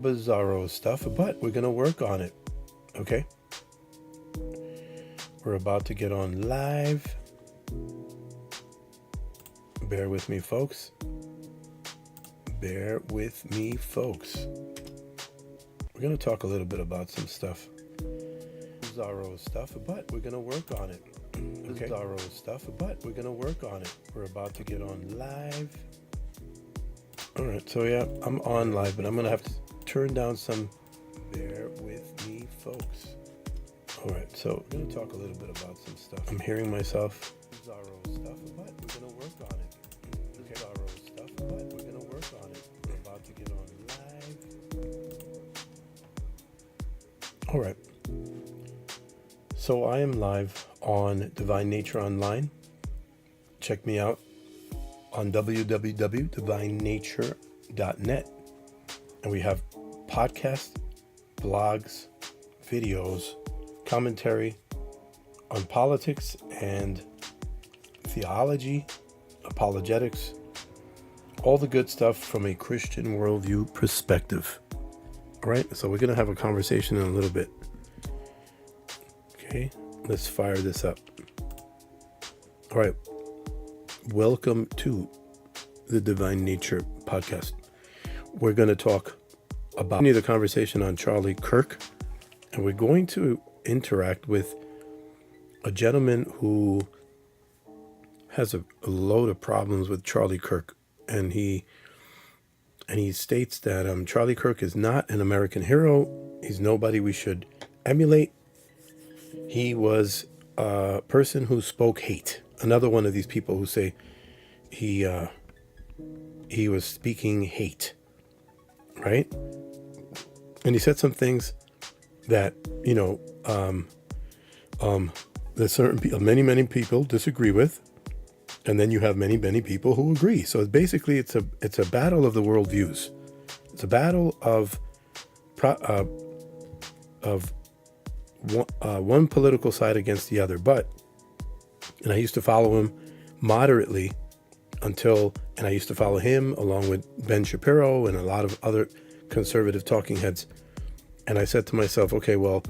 bizarro stuff, but we're gonna work on it. Okay, we're about to get on live. Bear with me, folks. Bear with me, folks. We're gonna talk a little bit about some stuff, bizarro stuff, but we're gonna work on it. Okay, bizarro stuff, but we're gonna work on it. We're about to get on live. All right, so yeah, I'm on live, but I'm gonna have to turn down some. Bear with me, folks. All right, so we're gonna talk a little bit about some stuff. I'm hearing myself. Bizarro stuff, but we're gonna work on it. Okay. Bizarro stuff, but we're gonna work on it. We're about to get on live. All right. So I am live on Divine Nature Online. Check me out on www.divinenature.net. And we have podcasts, blogs, videos, commentary on politics and theology, apologetics, all the good stuff from a Christian worldview perspective. All right, so we're going to have a conversation in a little bit. Okay, let's fire this up. All right, welcome to the Divine Nature podcast. We're going to talk about the conversation on Charlie Kirk, and we're going to interact with a gentleman who has a load of problems with Charlie Kirk, and he states that Charlie Kirk is not an American hero. He's nobody we should emulate. He was a person who spoke hate. Another one of these people who say he was speaking hate, right? And he said some things that, that certain people, many people disagree with, and then you have many people who agree. So basically, it's a battle of the worldviews. It's a battle of one political side against the other. And I used to follow him moderately and I used to follow him along with Ben Shapiro and a lot of other conservative talking heads. And I said to myself, okay, well,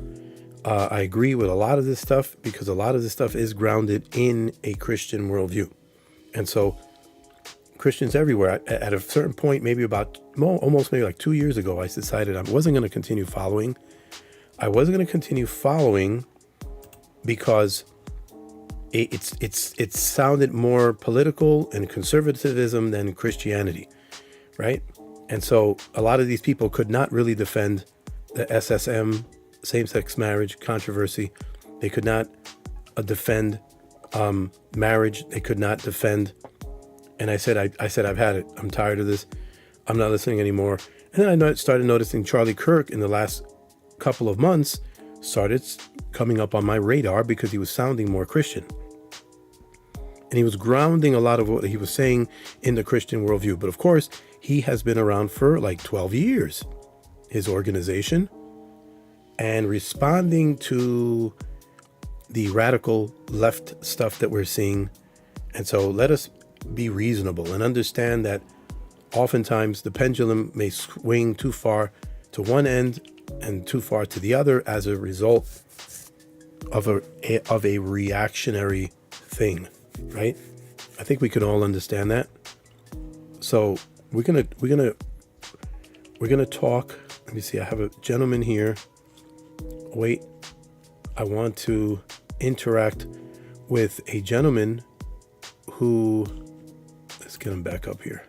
I agree with a lot of this stuff because a lot of this stuff is grounded in a Christian worldview. And so Christians everywhere, at a certain point, almost like 2 years ago, I decided I wasn't going to continue following. I wasn't going to continue following because it sounded more political and conservatism than Christianity, right? And so a lot of these people could not really defend the SSM, same-sex marriage controversy. They could not defend marriage. They could not defend. And I said, I've had it. I'm tired of this. I'm not listening anymore. And then I started noticing Charlie Kirk in the last couple of months started coming up on my radar because he was sounding more Christian. And he was grounding a lot of what he was saying in the Christian worldview. But of course, he has been around for like 12 years, his organization, and responding to the radical left stuff that we're seeing. And so let us be reasonable and understand that oftentimes the pendulum may swing too far to one end and too far to the other as a result of a reactionary thing, right? I think we can all understand that. So we're gonna talk. Let me see. I have a gentleman here. Wait, I want to interact with a gentleman who, let's get him back up here.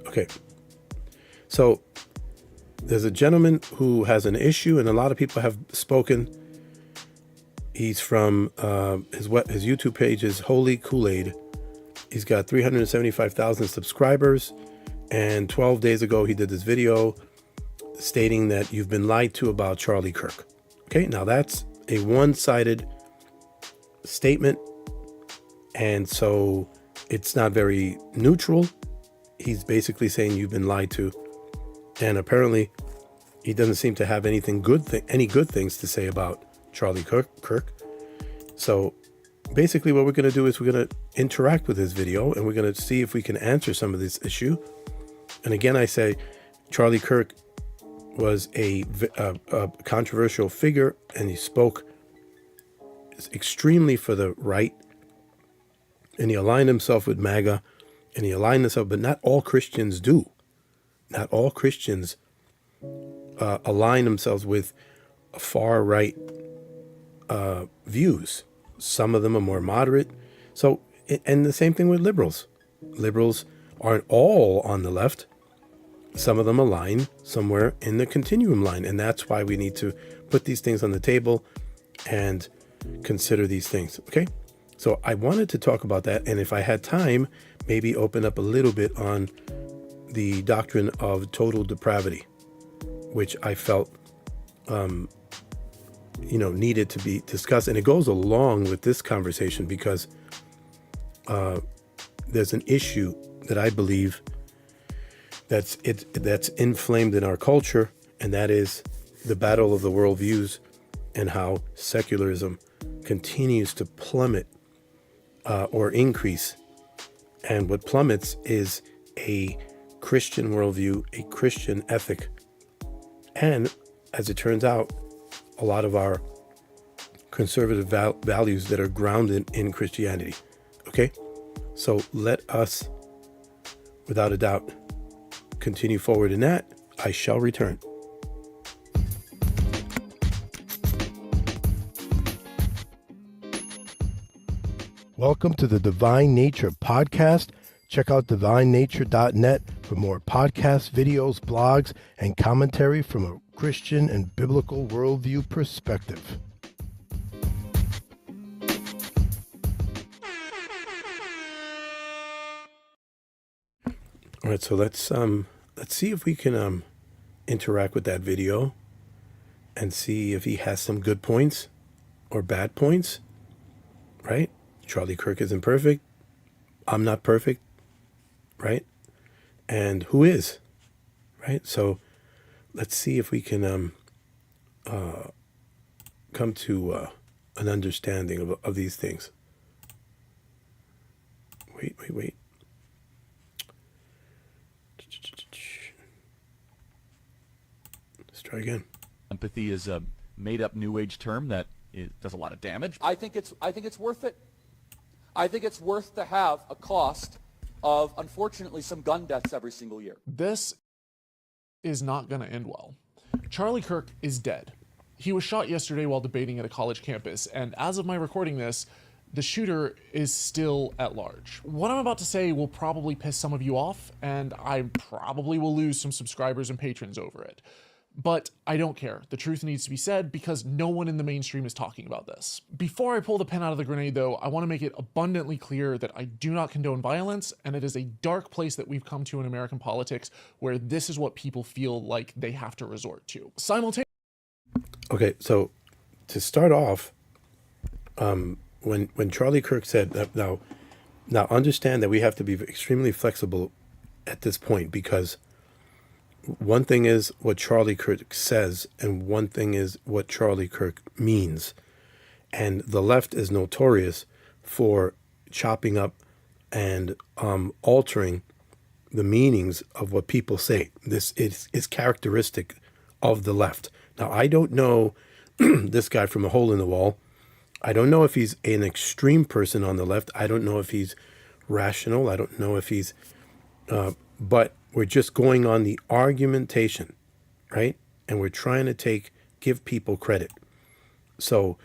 Okay. So there's a gentleman who has an issue, and a lot of people have spoken. He's from his YouTube page is Holy Kool-Aid. He's got 375,000 subscribers. And 12 days ago, he did this video stating that you've been lied to about Charlie Kirk. Okay, now that's a one-sided statement. And so it's not very neutral. He's basically saying you've been lied to. And apparently he doesn't seem to have any good things to say about Charlie Kirk. So basically what we're going to do is we're going to interact with this video, and we're going to see if we can answer some of this issue. And again, I say Charlie Kirk was a controversial figure, and he spoke extremely for the right, and he aligned himself with MAGA, and he aligned himself, but not all Christians do. Not all Christians align themselves with far right views. Some of them are more moderate. So, and the same thing with liberals. Liberals aren't all on the left. Some of them align somewhere in the continuum line. And that's why we need to put these things on the table and consider these things. Okay. So I wanted to talk about that. And if I had time, maybe open up a little bit on the doctrine of total depravity, which I felt, needed to be discussed. And it goes along with this conversation because there's an issue that I believe that's inflamed in our culture, and that is the battle of the worldviews and how secularism continues to plummet or increase. And what plummets is a Christian worldview, a Christian ethic. And as it turns out, a lot of our conservative values that are grounded in Christianity. Okay? So let us, without a doubt, continue forward in that. I shall return. Welcome to the Divine Nature Podcast. Check out divinenature.net for more podcasts, videos, blogs, and commentary from a Christian and biblical worldview perspective. All right, so let's see if we can interact with that video and see if he has some good points or bad points, right? Charlie Kirk isn't perfect. I'm not perfect, right? And who is, right? So let's see if we can come to an understanding of these things. Wait. Let's try again. Empathy is a made-up New Age term that does a lot of damage. I think it's worth it. I think it's worth to have a cost of, unfortunately, some gun deaths every single year. This is not going to end well. Charlie Kirk is dead. He was shot yesterday while debating at a college campus, and as of my recording this, the shooter is still at large. What I'm about to say will probably piss some of you off, and I probably will lose some subscribers and patrons over it. But I don't care. The truth needs to be said because no one in the mainstream is talking about this. Before I pull the pin out of the grenade though, I want to make it abundantly clear that I do not condone violence, and it is a dark place that we've come to in American politics where this is what people feel like they have to resort to. Okay, so to start off, when Charlie Kirk said that, now understand that we have to be extremely flexible at this point, because one thing is what Charlie Kirk says, and one thing is what Charlie Kirk means. And the left is notorious for chopping up and altering the meanings of what people say. This is characteristic of the left. Now, I don't know this guy from a hole in the wall. I don't know if he's an extreme person on the left. I don't know if he's rational. I don't know if he's... but we're just going on the argumentation, right? And we're trying to give people credit. So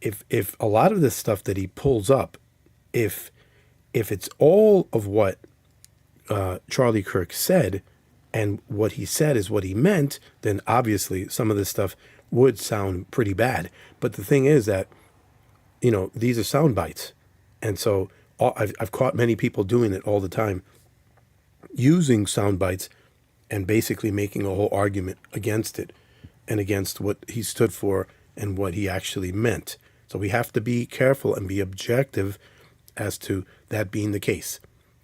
if a lot of this stuff that he pulls up, if it's all of what Charlie Kirk said, and what he said is what he meant, then obviously some of this stuff would sound pretty bad. But the thing is that, these are sound bites. And so I've caught many people doing it all the time, using sound bites and basically making a whole argument against it and against what he stood for and what he actually meant. So we have to be careful and be objective as to that being the case,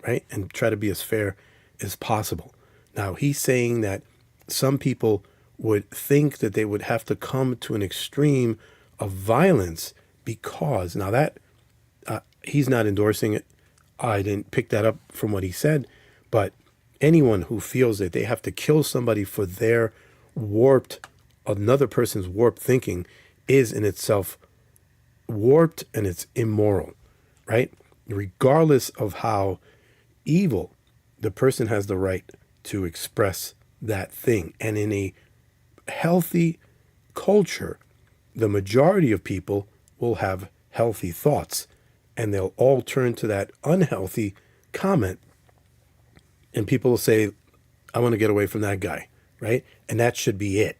right? And try to be as fair as possible. Now, he's saying that some people would think that they would have to come to an extreme of violence because, now that He's not endorsing it. I didn't pick that up from what he said, but anyone who feels that they have to kill somebody for their another person's warped thinking is in itself warped, and it's immoral, right? Regardless of how evil, the person has the right to express that thing. And in a healthy culture, the majority of people will have healthy thoughts, and they'll all turn to that unhealthy comment, and people will say, I want to get away from that guy, right? And that should be it.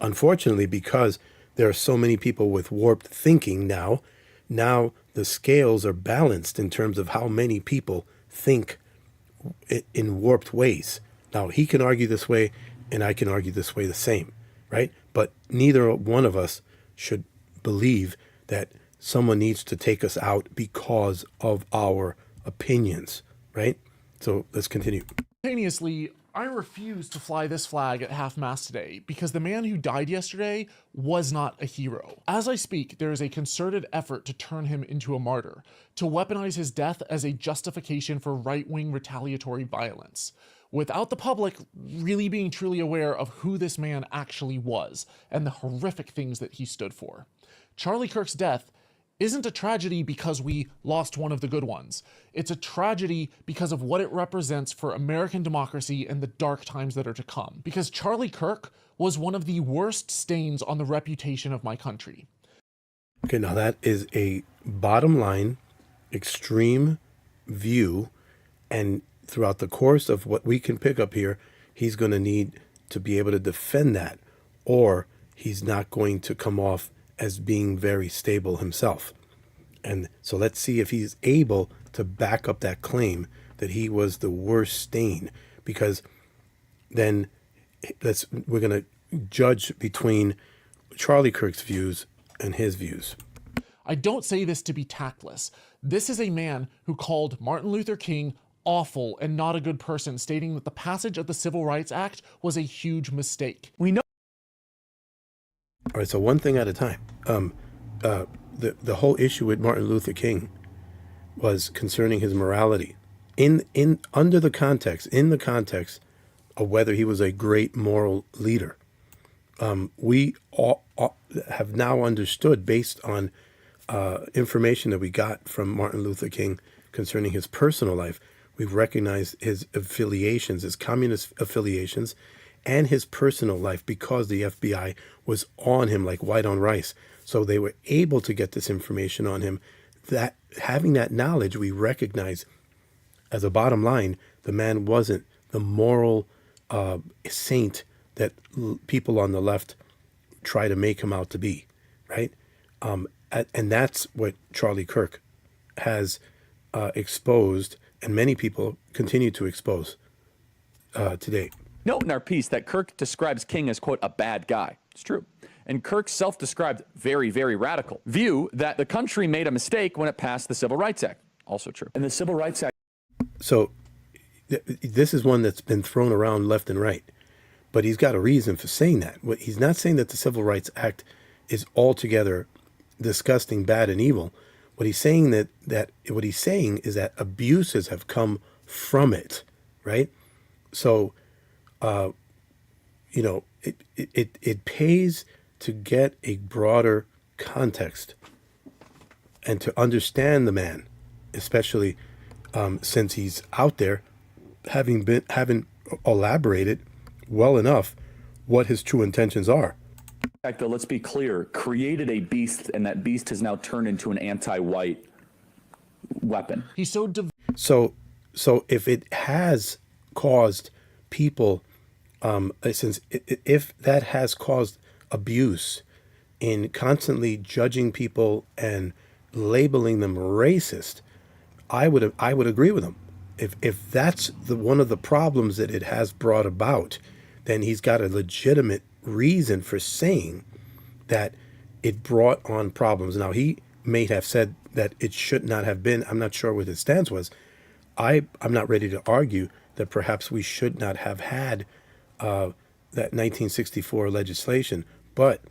Unfortunately, because there are so many people with warped thinking now the scales are balanced in terms of how many people think in warped ways. Now, he can argue this way, and I can argue this way the same, right? But neither one of us should believe that someone needs to take us out because of our opinions, right? So let's continue. Simultaneously, I refuse to fly this flag at half-mast today because the man who died yesterday was not a hero. As I speak, there is a concerted effort to turn him into a martyr, to weaponize his death as a justification for right-wing retaliatory violence, without the public really being truly aware of who this man actually was and the horrific things that he stood for. Charlie Kirk's death isn't a tragedy because we lost one of the good ones. It's a tragedy because of what it represents for American democracy and the dark times that are to come. Because Charlie Kirk was one of the worst stains on the reputation of my country. Okay, now that is a bottom line, extreme view, and throughout the course of what we can pick up here, he's going to need to be able to defend that, or he's not going to come off as being very stable himself. And so let's see if he's able to back up that claim that he was the worst stain, because then we're going to judge between Charlie Kirk's views and his views. I don't say this to be tactless. This is a man who called Martin Luther King awful and not a good person, stating that the passage of the Civil Rights Act was a huge mistake. We know. All right, so one thing at a time. The whole issue with Martin Luther King was concerning his morality, in the context of whether he was a great moral leader. We all have now understood, based on information that we got from Martin Luther King concerning his personal life. We've recognized his affiliations, his communist affiliations, and his personal life, because the FBI was on him like white on rice. So they were able to get this information on him. That having that knowledge, we recognize as a bottom line, the man wasn't the moral saint that people on the left try to make him out to be, right? And that's what Charlie Kirk has exposed, and many people continue to expose today. Note in our piece that Kirk describes King as, quote, a bad guy. It's true. And Kirk's self-described very, very radical view that the country made a mistake when it passed the Civil Rights Act. Also true. And the Civil Rights Act. So this is one that's been thrown around left and right, but he's got a reason for saying that. He's not saying that the Civil Rights Act is altogether disgusting, bad, and evil. What he's saying is that abuses have come from it, right? So, it pays to get a broader context and to understand the man, especially since he's out there, having elaborated well enough what his true intentions are. Though, let's be clear, created a beast, and that beast has now turned into an anti-white weapon. He's so So if it has caused people, if that has caused abuse in constantly judging people and labeling them racist, I would agree with him. If that's one of the problems that it has brought about, then he's got a legitimate reason for saying that it brought on problems. Now, he may have said that it should not have been. I'm not sure what his stance was. I'm not ready to argue that perhaps we should not have had that 1964 legislation, but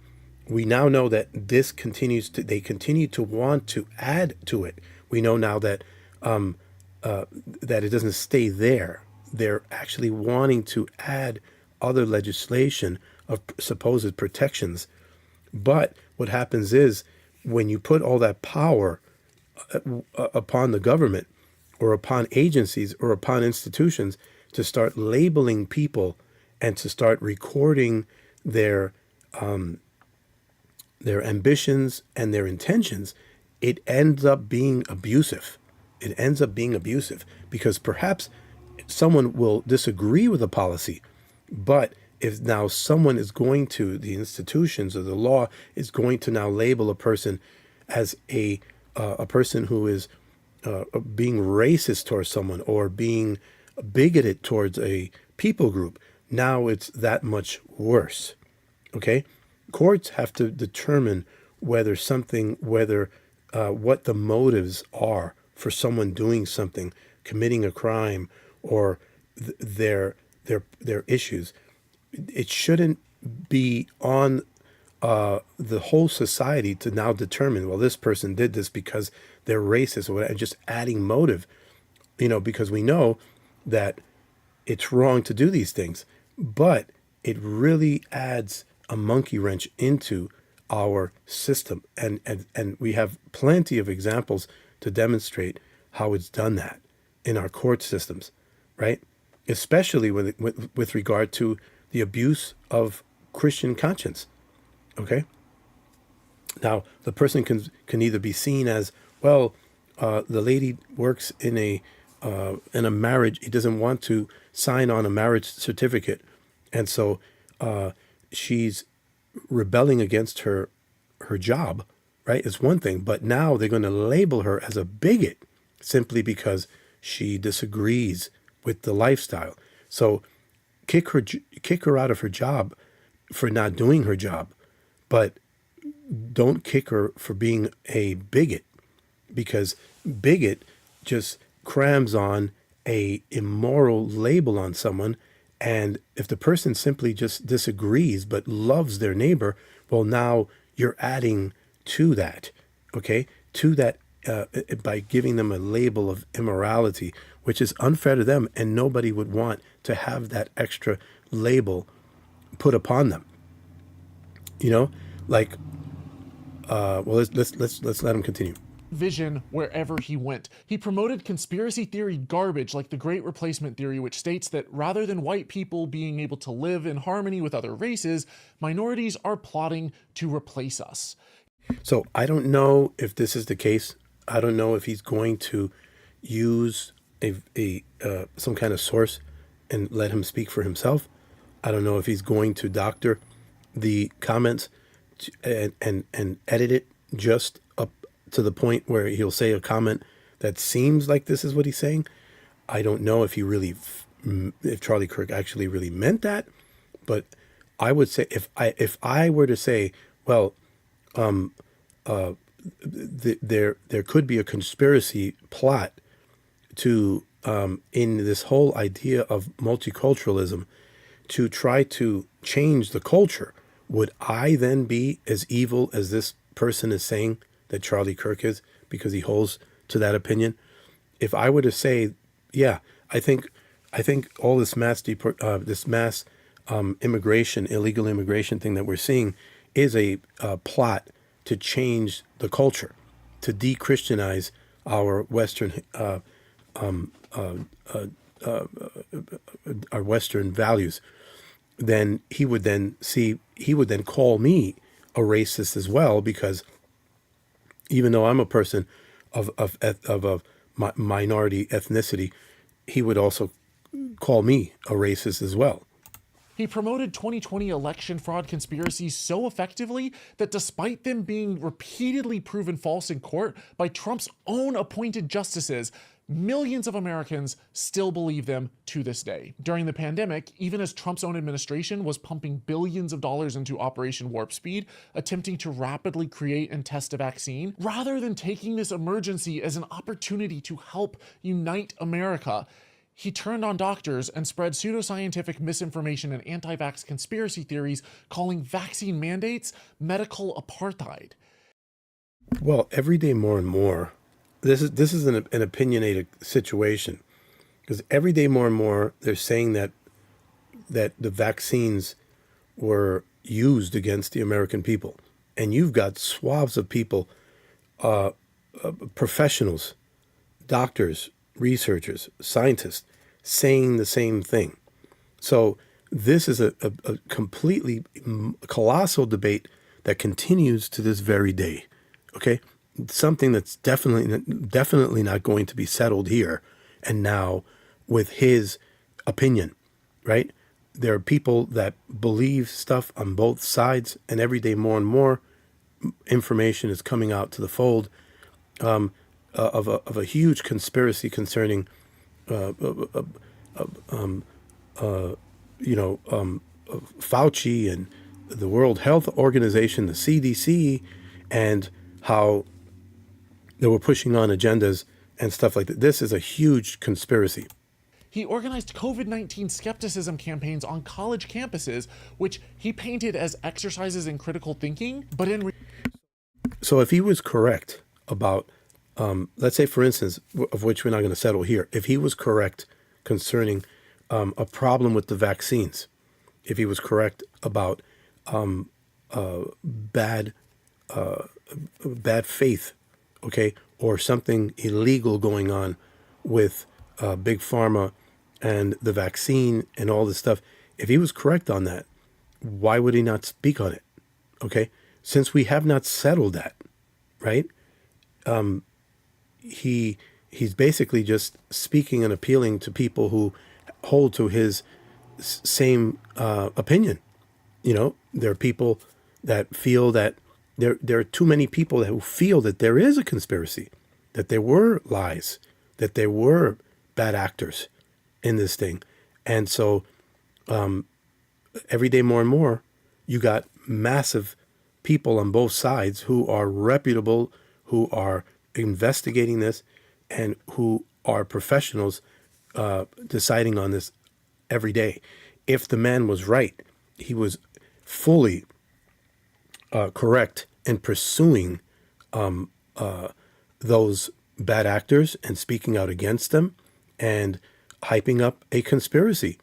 we now know that they continue to want to add to it. We know now that that it doesn't stay there. They're actually wanting to add other legislation of supposed protections. But what happens is when you put all that power upon the government or upon agencies or upon institutions to start labeling people and to start recording their ambitions and their intentions, it ends up being abusive. It ends up being abusive because perhaps someone will disagree with the policy, but if now someone is going to, the institutions or the law is going to now label a person as a person who is being racist towards someone or being bigoted towards a people group, now it's that much worse. Okay? Courts have to determine what the motives are for someone doing something, committing a crime, or their issues. It shouldn't be on the whole society to now determine, well, this person did this because they're racist or whatever, and just adding motive, because we know that it's wrong to do these things, but it really adds a monkey wrench into our system. And we have plenty of examples to demonstrate how it's done that in our court systems, right? Especially with regard to the abuse of Christian conscience. Okay. Now the person can either be seen as, well, the lady works in a marriage. He doesn't want to sign on a marriage certificate, and so she's rebelling against her job. Right? It's one thing, but now they're going to label her as a bigot simply because she disagrees with the lifestyle. So kick her out of her job for not doing her job, but don't kick her for being a bigot, because bigot just crams on a immoral label on someone. And if the person simply just disagrees but loves their neighbor, well, now you're adding to that, okay? To that by giving them a label of immorality, which is unfair to them, and nobody would want to have that extra label put upon them. Well, let's let him continue. Vision wherever he went. He promoted conspiracy theory garbage like the Great Replacement Theory, which states that rather than white people being able to live in harmony with other races, minorities are plotting to replace us. So I don't know if this is the case. I don't know if he's going to use a some kind of source and let him speak for himself. I don't know if he's going to doctor the comments and edit it just up to the point where he'll say a comment that seems like this is what he's saying. I don't know if if Charlie Kirk actually really meant that, but I would say if I were to say, well, there could be a conspiracy plot to in this whole idea of multiculturalism to try to change the culture. Would I then be as evil as this person is saying that Charlie Kirk is, because he holds to that opinion? If I were to say, yeah, I think all this mass immigration, illegal immigration thing that we're seeing is a plot to change the culture, to de-Christianize our Western values, then he would then call me a racist as well, because even though I'm a person of a minority ethnicity, he would also call me a racist as well. He promoted 2020 election fraud conspiracies so effectively that despite them being repeatedly proven false in court by Trump's own appointed justices, millions of Americans still believe them to this day. During the pandemic, even as Trump's own administration was pumping billions of dollars into Operation Warp Speed, attempting to rapidly create and test a vaccine, rather than taking this emergency as an opportunity to help unite America, he turned on doctors and spread pseudoscientific misinformation and anti-vax conspiracy theories, calling vaccine mandates medical apartheid. Well, every day more and more, this is an opinionated situation, because every day more and more they're saying that the vaccines were used against the American people, and you've got swaths of people, professionals, doctors, researchers, scientists, saying the same thing. So this is a completely colossal debate that continues to this very day. Okay, something that's definitely not going to be settled here and now with his opinion, right? There are people that believe stuff on both sides, and every day more and more information is coming out to the fold of a huge conspiracy concerning, Fauci and the World Health Organization, the CDC, and how they were pushing on agendas and stuff like that. This is a huge conspiracy. He organized COVID-19 skepticism campaigns on college campuses, which he painted as exercises in critical thinking, but So if he was correct about, let's say, for instance, of which we're not going to settle here, if he was correct concerning a problem with the vaccines, if he was correct about bad faith, okay, or something illegal going on with big pharma and the vaccine and all this stuff, if he was correct on that, why would he not speak on it? Okay, since we have not settled that, right? He's basically just speaking and appealing to people who hold to his same opinion. You know, there are people that feel that there are too many people who feel that there is a conspiracy, that there were lies, that there were bad actors in this thing. And so every day more and more, you got massive people on both sides who are reputable, who are investigating this, and who are professionals deciding on this every day. If the man was right, he was fully correct in pursuing those bad actors and speaking out against them and hyping up a conspiracy.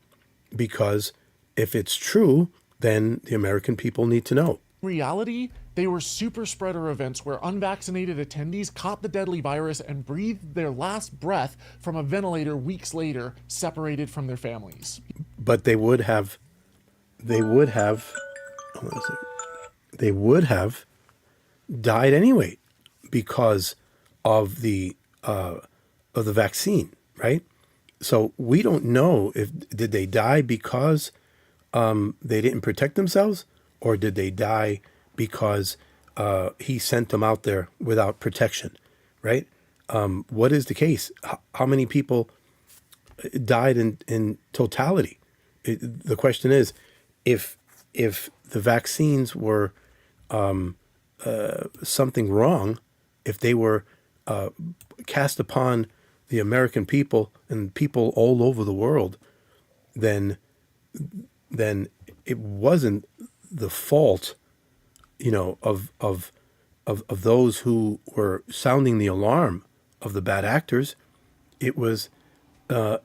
Because if it's true, then the American people need to know. in reality, they were super spreader events where unvaccinated attendees caught the deadly virus and breathed their last breath from a ventilator weeks later, separated from their families. But they would have hold on a second. They would have died anyway because of the vaccine, right? So we don't know did they die because they didn't protect themselves, or did they die because he sent them out there without protection, right? What is the case? How many people died in totality? The question is, if the vaccines were something wrong, if they were cast upon the American people and people all over the world, then it wasn't the fault, of those who were sounding the alarm of the bad actors. It was the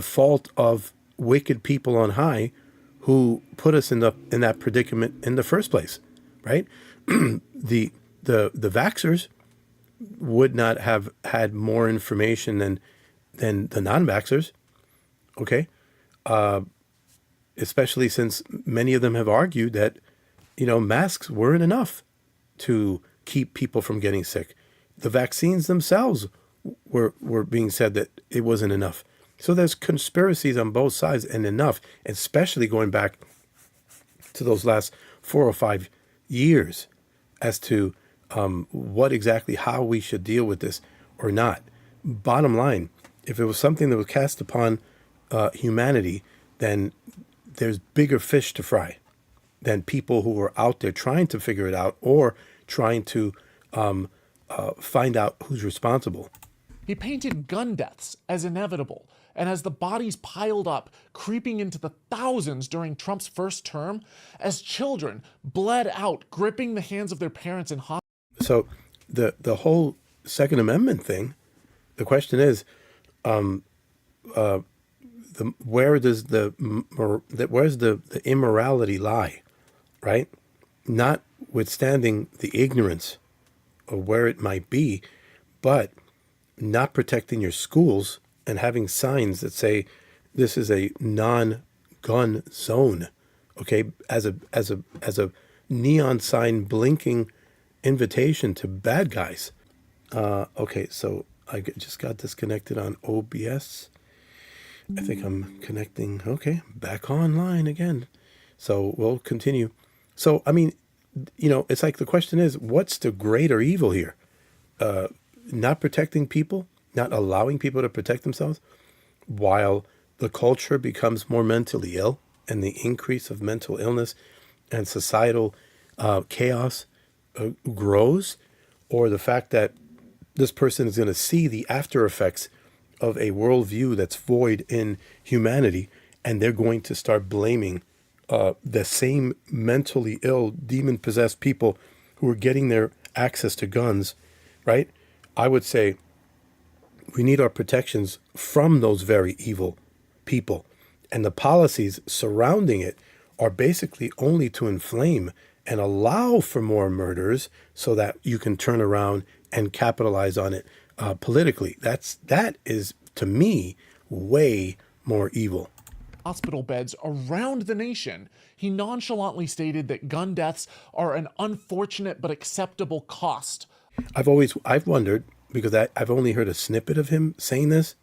fault of wicked people on high who put us in that predicament in the first place, right? The vaxxers would not have had more information than the non-vaxxers, okay? Especially since many of them have argued that, masks weren't enough to keep people from getting sick. The vaccines themselves were being said that it wasn't enough. So there's conspiracies on both sides, and enough, especially going back to those last 4 or 5 years as to how we should deal with this or not. Bottom line, if it was something that was cast upon humanity, then there's bigger fish to fry than people who are out there trying to figure it out or trying to find out who's responsible. He painted gun deaths as inevitable And as the bodies piled up, creeping into the thousands during Trump's first term, as children bled out, gripping the hands of their parents in hospitals. So the whole Second Amendment thing, the question is, where's the immorality lie, right? Notwithstanding the ignorance of where it might be, but not protecting your schools and having signs that say this is a non-gun zone, okay, as a neon sign blinking invitation to bad guys. Okay, so I just got disconnected on OBS. I think I'm connecting. Okay, back online again. So we'll continue. So, I mean, it's like the question is, what's the greater evil here? Not protecting people, not allowing people to protect themselves, while the culture becomes more mentally ill and the increase of mental illness and societal chaos grows, or the fact that this person is going to see the after effects of a worldview that's void in humanity, and they're going to start blaming the same mentally ill, demon-possessed people who are getting their access to guns, right? I would say we need our protections from those very evil people. And the policies surrounding it are basically only to inflame and allow for more murders so that you can turn around and capitalize on it politically. That is, to me, way more evil. Hospital beds around the nation. He nonchalantly stated that gun deaths are an unfortunate but acceptable cost. I've wondered, because I've only heard a snippet of him saying this.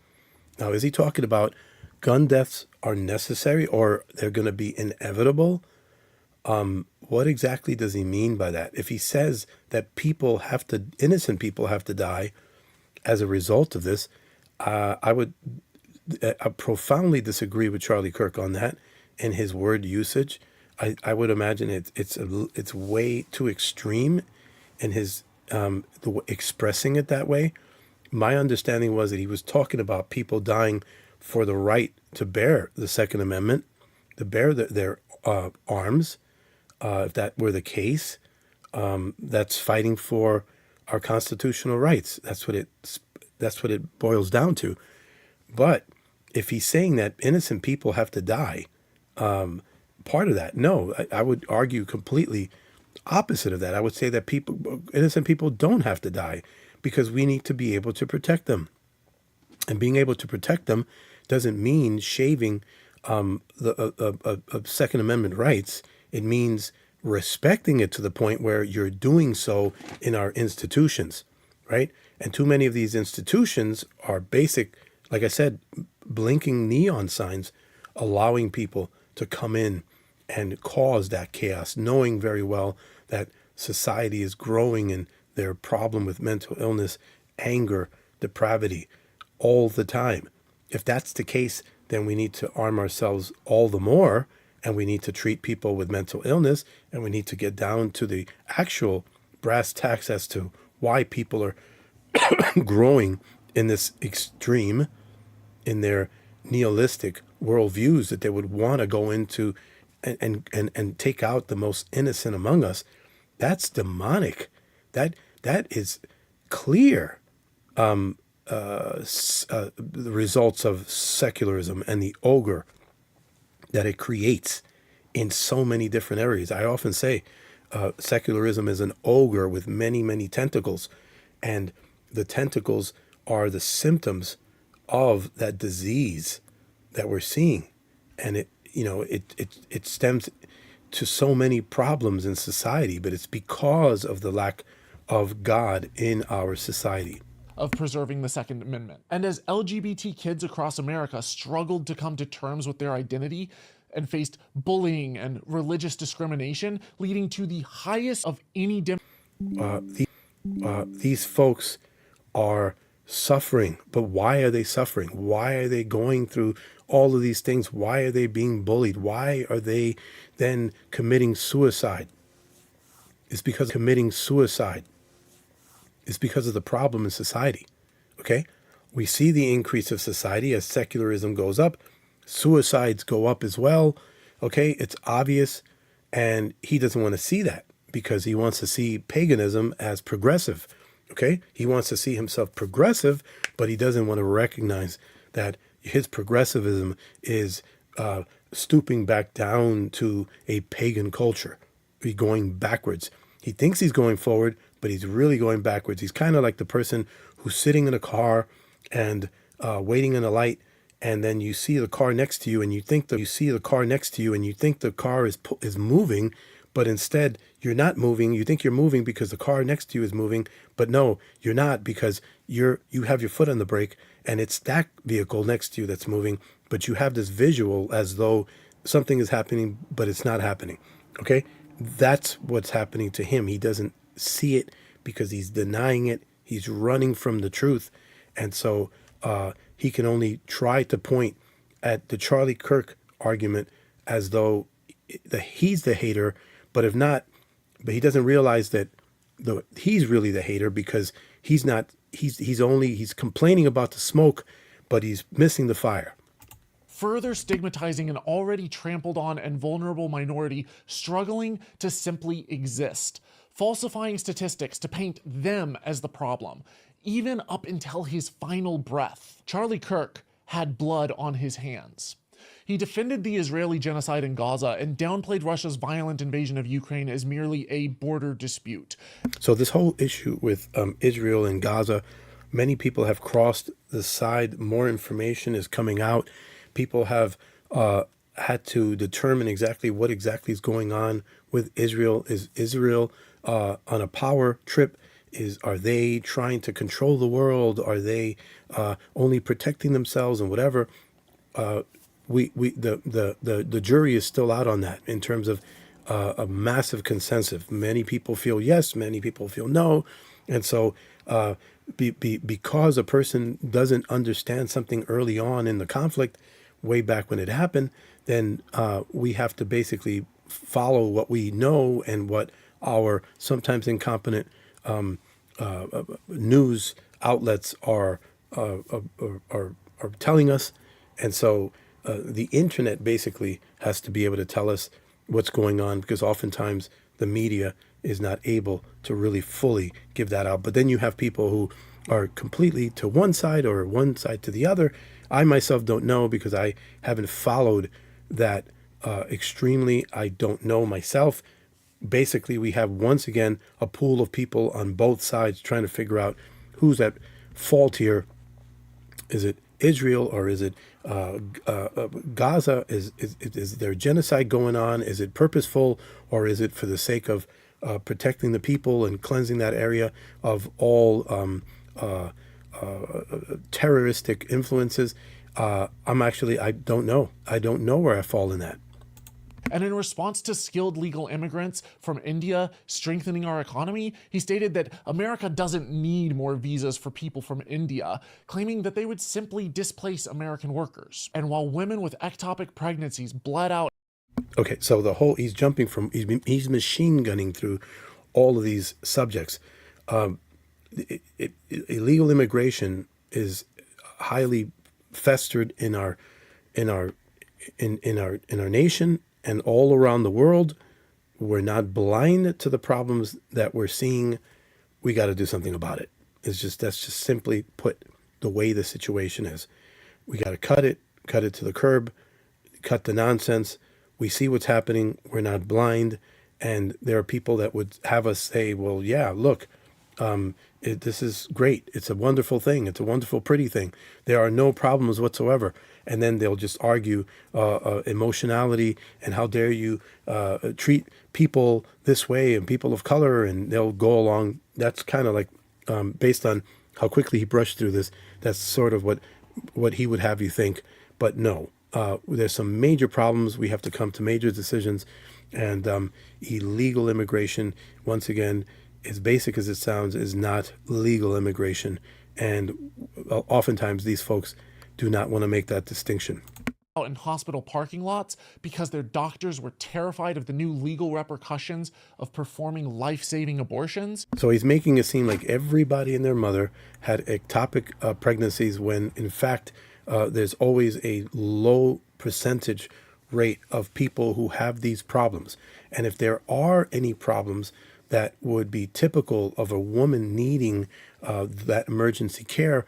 Now, is he talking about gun deaths are necessary or they're going to be inevitable? What exactly does he mean by that? If he says that innocent people have to die as a result of this, I profoundly disagree with Charlie Kirk on that and his word usage. I would imagine it's way too extreme in his expressing it that way. My understanding was that he was talking about people dying for the right to bear the Second Amendment, to bear their arms. If that were the case, that's fighting for our constitutional rights. That's what it boils down to. But if he's saying that innocent people have to die, part of that, no, I would argue completely opposite of that. I would say that innocent people don't have to die because we need to be able to protect them. And being able to protect them doesn't mean shaving the Second Amendment rights. It means respecting it to the point where you're doing so in our institutions, right? And too many of these institutions are basic, like I said, blinking neon signs, allowing people to come in and cause that chaos, knowing very well that society is growing in their problem with mental illness, anger, depravity, all the time. If that's the case, then we need to arm ourselves all the more, and we need to treat people with mental illness, and we need to get down to the actual brass tacks as to why people are growing in this extreme, in their nihilistic worldviews that they would want to go into and take out the most innocent among us. That's demonic. That is clear. The results of secularism and the ogre that it creates in so many different areas. I often say secularism is an ogre with many, many tentacles, and the tentacles are the symptoms of that disease that we're seeing. And it stems to so many problems in society, but it's because of the lack of God in our society. Of preserving the Second Amendment. And as LGBT kids across America struggled to come to terms with their identity and faced bullying and religious discrimination, leading to the highest of any these folks are suffering. But why are they suffering? Why are they going through all of these things? Why are they being bullied? Why are they then committing suicide? It's because committing suicide is because of the problem in society, okay? We see the increase of society as secularism goes up. Suicides go up as well. Okay, it's obvious. And he doesn't want to see that because he wants to see paganism as progressive. Okay, he wants to see himself progressive, but he doesn't want to recognize that his progressivism is stooping back down to a pagan culture. He's going backwards. He thinks he's going forward, but he's really going backwards. He's kind of like the person who's sitting in a car and waiting in a light, and then you see the car next to you, and you think the car is moving, but instead you're not moving. You think you're moving because the car next to you is moving, but no, you're not, because you have your foot on the brake, and it's that vehicle next to you that's moving, but you have this visual as though something is happening, but it's not happening. Okay, that's what's happening to him. He doesn't see it because he's denying it. He's running from the truth, and so he can only try to point at the Charlie Kirk argument as though he's the hater, but if not, but he doesn't realize that he's really the hater, because he's not. He's complaining about the smoke, but he's missing the fire. Further stigmatizing an already trampled on and vulnerable minority struggling to simply exist, falsifying statistics to paint them as the problem, even up until his final breath. Charlie Kirk had blood on his hands. He defended the Israeli genocide in Gaza and downplayed Russia's violent invasion of Ukraine as merely a border dispute. So this whole issue with Israel and Gaza, many people have crossed the side. More information is coming out. People have had to determine exactly what exactly is going on with Israel. Is Israel on a power trip? Are they trying to control the world? Are they only protecting themselves and whatever? The jury is still out on that in terms of a massive consensus. Many people feel yes, many people feel no, and so because a person doesn't understand something early on in the conflict, way back when it happened, then we have to basically follow what we know and what our sometimes incompetent news outlets are telling us, and so the internet basically has to be able to tell us what's going on, because oftentimes the media is not able to really fully give that out. But then you have people who are completely to one side or one side to the other. I myself don't know, because I haven't followed that extremely. I don't know myself. Basically, we have once again a pool of people on both sides trying to figure out who's at fault here. Is it Israel, or is it Gaza? Is there genocide going on? Is it purposeful, or is it for the sake of protecting the people and cleansing that area of all terroristic influences? I don't know. I don't know where I fall in that. And in response to skilled legal immigrants from India strengthening our economy, he stated that America doesn't need more visas for people from India, claiming that they would simply displace American workers. And while women with ectopic pregnancies bled out. Okay, so he's machine gunning through all of these subjects. Illegal immigration is highly festered in our nation and all around the world. We're not blind to the problems that we're seeing. We got to do something about it. That's just simply put the way the situation is. We got to cut it to the curb, cut the nonsense. We see what's happening. We're not blind. And there are people that would have us say, well, yeah, look, this is great. It's a wonderful thing. It's a wonderful, pretty thing. There are no problems whatsoever. And then they'll just argue emotionality and how dare you treat people this way and people of color, and they'll go along. That's kind of like, based on how quickly he brushed through this, that's sort of what he would have you think. But no, there's some major problems. We have to come to major decisions. And illegal immigration, once again, as basic as it sounds, is not legal immigration. And oftentimes these folks do not want to make that distinction. out in hospital parking lots because their doctors were terrified of the new legal repercussions of performing life-saving abortions. So he's making it seem like everybody and their mother had ectopic pregnancies when, in fact, there's always a low percentage rate of people who have these problems. And if there are any problems that would be typical of a woman needing that emergency care,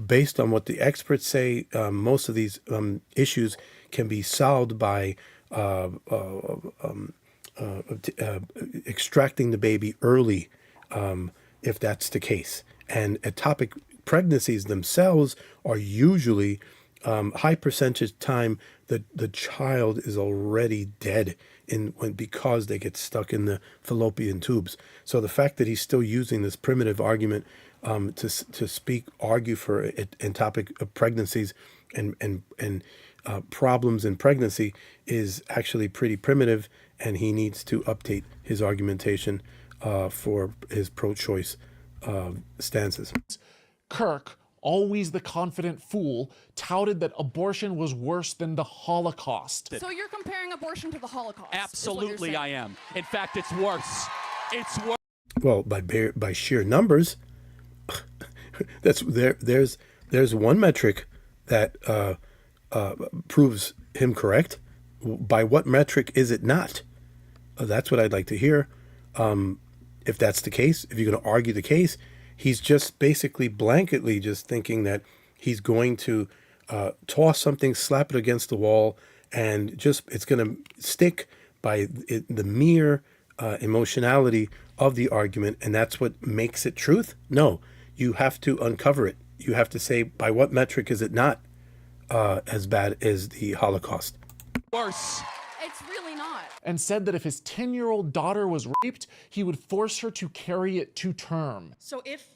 based on what the experts say, most of these issues can be solved by extracting the baby early, if that's the case. And ectopic pregnancies themselves are usually high percentage time the child is already dead because they get stuck in the fallopian tubes. So the fact that he's still using this primitive argument to argue for ectopic pregnancies and problems in pregnancy is actually pretty primitive, and he needs to update his argumentation for his pro-choice stances. Kirk, always the confident fool, touted that abortion was worse than the Holocaust. So you're comparing abortion to the Holocaust? Absolutely, I am. In fact, it's worse. It's worse. Well, by sheer numbers, there's one metric that proves him correct. By what metric is it not? That's what I'd like to hear. If that's the case, if you're going to argue the case, he's just basically blanketly just thinking that he's going to toss something, slap it against the wall, and it's going to stick by the mere emotionality of the argument, and that's what makes it truth? No, you have to uncover it. You have to say, by what metric is it not as bad as the Holocaust? Worse. It's really not. And said that if his 10-year-old daughter was raped, he would force her to carry it to term. So if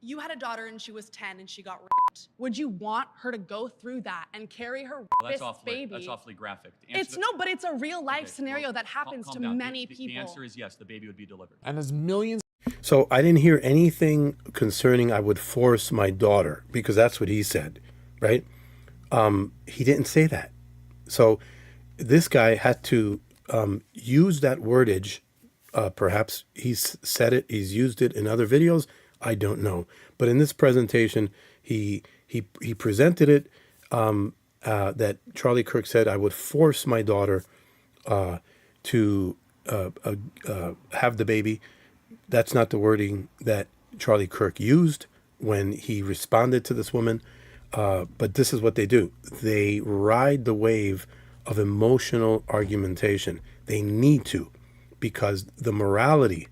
you had a daughter and she was 10 and she got raped, would you want her to go through that and carry her rapist baby? That's awfully graphic. But it's a real life scenario that happens to many people. The answer is yes, the baby would be delivered. And as millions. So I didn't hear anything concerning I would force my daughter, because that's what he said, right? He didn't say that. So this guy had to use that wordage. Perhaps he's said it, he's used it in other videos. I don't know. But in this presentation, he presented it that Charlie Kirk said, I would force my daughter to have the baby. That's not the wording that Charlie Kirk used when he responded to this woman. But this is what they do. They ride the wave of emotional argumentation. They need to, because the morality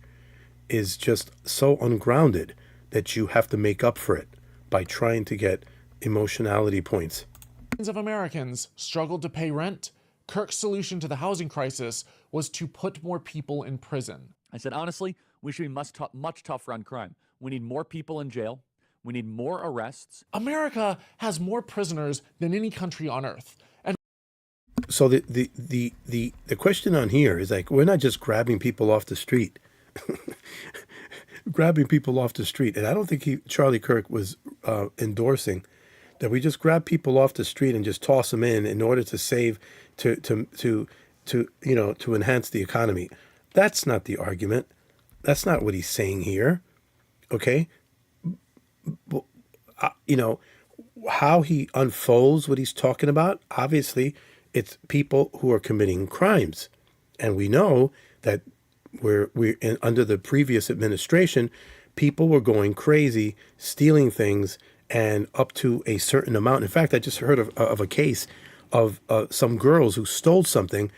is just so ungrounded that you have to make up for it by trying to get emotionality points. Millions of Americans struggled to pay rent. Kirk's solution to the housing crisis was to put more people in prison. I said, honestly, we should be much tougher on crime. We need more people in jail. We need more arrests. America has more prisoners than any country on earth. And so the question on here is like, we're not just grabbing people off the street. Grabbing people off the street. And I don't think Charlie Kirk was endorsing that we just grab people off the street and just toss them in order to save, to enhance the economy. That's not the argument. That's not what he's saying here. Okay? How he unfolds what he's talking about, obviously, it's people who are committing crimes. And we know that under the previous administration, people were going crazy, stealing things, and up to a certain amount. In fact, I just heard of a case of some girls who stole something,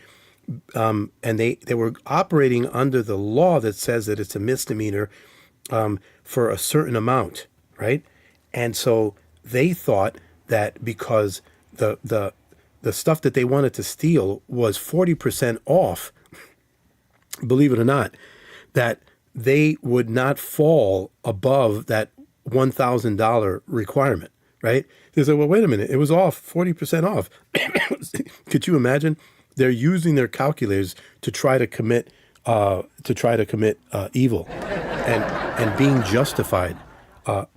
and they were operating under the law that says that it's a misdemeanor for a certain amount, right? And so they thought that because the stuff that they wanted to steal was 40% off, believe it or not, that they would not fall above that $1,000 requirement, right? They said, well, wait a minute, it was off, 40% off. Could you imagine? They're using their calculators to try to commit evil and being justified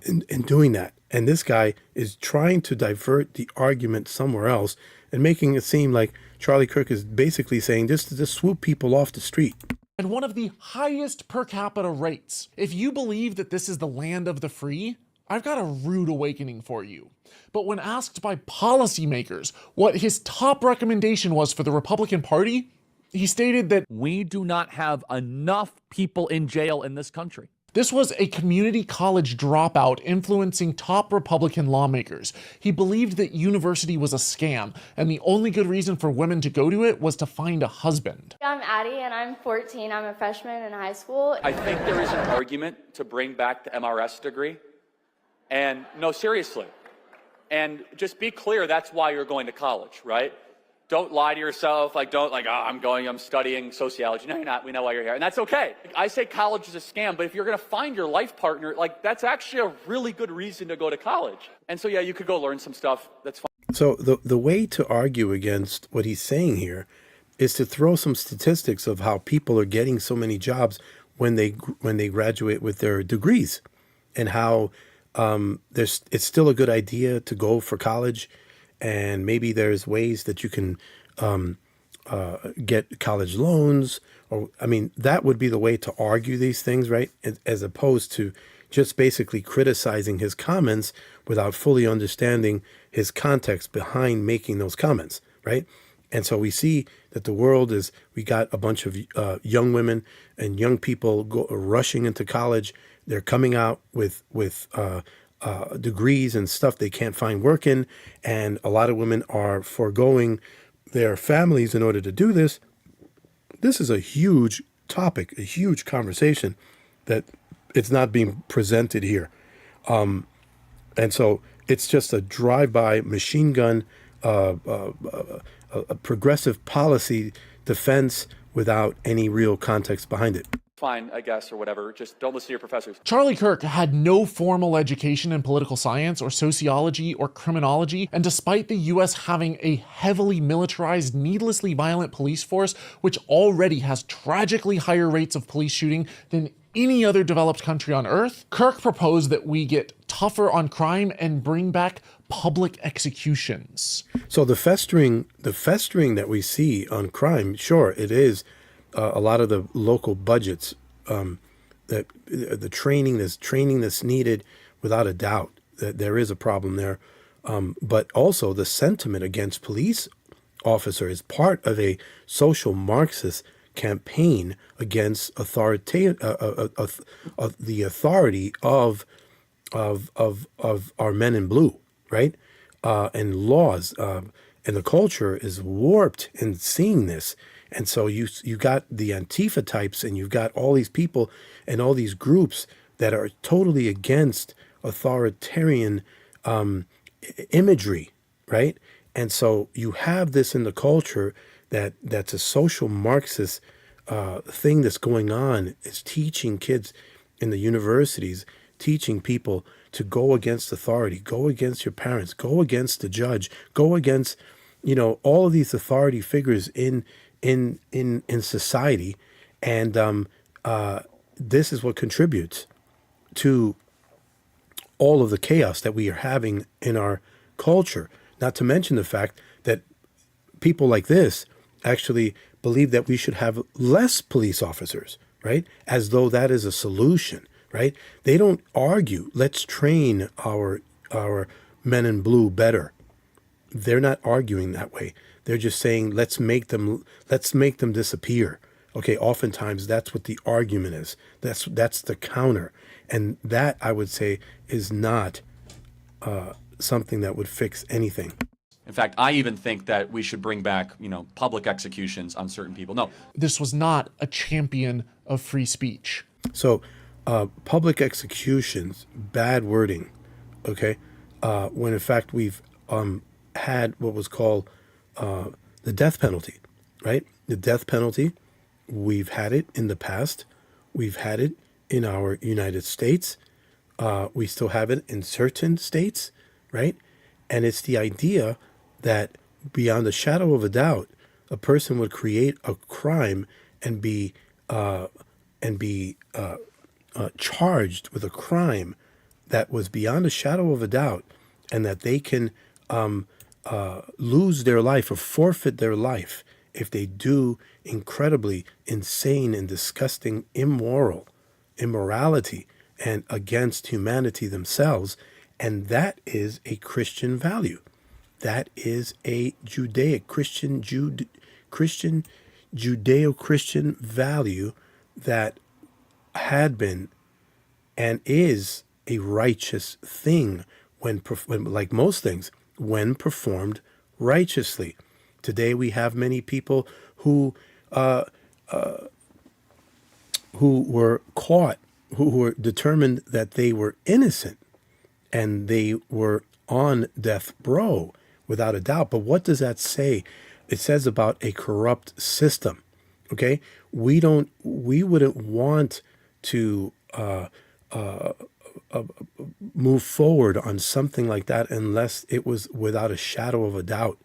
in doing that. And this guy is trying to divert the argument somewhere else and making it seem like Charlie Kirk is basically saying this to just swoop people off the street. And one of the highest per capita rates. If you believe that this is the land of the free, I've got a rude awakening for you. But when asked by policymakers what his top recommendation was for the Republican Party, he stated that We do not have enough people in jail in this country. this was a community college dropout influencing top Republican lawmakers. He believed that university was a scam, and the only good reason for women to go to it was to find a husband. I'm Addie, and I'm 14. I'm a freshman in high school. I think there is an argument to bring back the MRS degree. And no, seriously. And just be clear, that's why you're going to college, right? Don't lie to yourself, I'm studying sociology. No, you're not. We know why you're here. And that's okay. I say college is a scam, but if you're going to find your life partner, that's actually a really good reason to go to college. And so, yeah, you could go learn some stuff. That's fine. So the way to argue against what he's saying here is to throw some statistics of how people are getting so many jobs when they graduate with their degrees, and how it's still a good idea to go for college. And maybe there's ways that you can get college loans, or that would be the way to argue these things, right? As opposed to just basically criticizing his comments without fully understanding his context behind making those comments, right? And so we see that we got a bunch of young women and young people rushing into college. They're coming out with degrees and stuff they can't find work in, and a lot of women are foregoing their families in order to do this. This is a huge topic, a huge conversation that it's not being presented here. And so it's just a drive-by machine gun, a progressive policy defense without any real context behind it. Fine, I guess, or whatever. Just don't listen to your professors. Charlie Kirk had no formal education in political science or sociology or criminology, and despite the US having a heavily militarized, needlessly violent police force, which already has tragically higher rates of police shooting than any other developed country on earth, Kirk proposed that we get tougher on crime and bring back public executions. So the festering that we see on crime, sure, it is a lot of the local budgets, that the training that's needed, without a doubt, that there is a problem there. But also the sentiment against police officers is part of a social Marxist campaign against the authority of our men in blue, right? And laws, and the culture is warped in seeing this. And so you got the Antifa types, and you've got all these people and all these groups that are totally against authoritarian imagery, right? And so you have this in the culture that's a social Marxist thing that's going on. It's teaching kids in the universities, teaching people to go against authority, go against your parents, go against the judge, go against, all of these authority figures in society. And this is what contributes to all of the chaos that we are having in our culture. Not to mention the fact that people like this actually believe that we should have less police officers, right? As though that is a solution, right? They don't argue, let's train our men in blue better. They're not arguing that way. They're just saying, let's make them disappear. Okay, oftentimes that's what the argument is. That's the counter. And that, I would say, is not something that would fix anything. In fact, I even think that we should bring back, public executions on certain people. No. This was not a champion of free speech. So public executions, bad wording, okay? When in fact we've had what was called the death penalty, right? The death penalty, we've had it in the past. We've had it in our United States. We still have it in certain states, right? And it's the idea that beyond a shadow of a doubt, a person would create a crime and be charged with a crime that was beyond a shadow of a doubt, and that they can lose their life or forfeit their life if they do incredibly insane and disgusting immorality and against humanity themselves. And that is a Christian value. That is a Judeo-Christian value that had been and is a righteous thing when, like most things, when performed righteously. Today we have many people who were caught, who were determined that they were innocent, and they were on death row without a doubt. But what does that say? It says about a corrupt system. Okay, we wouldn't want to move forward on something like that unless it was without a shadow of a doubt.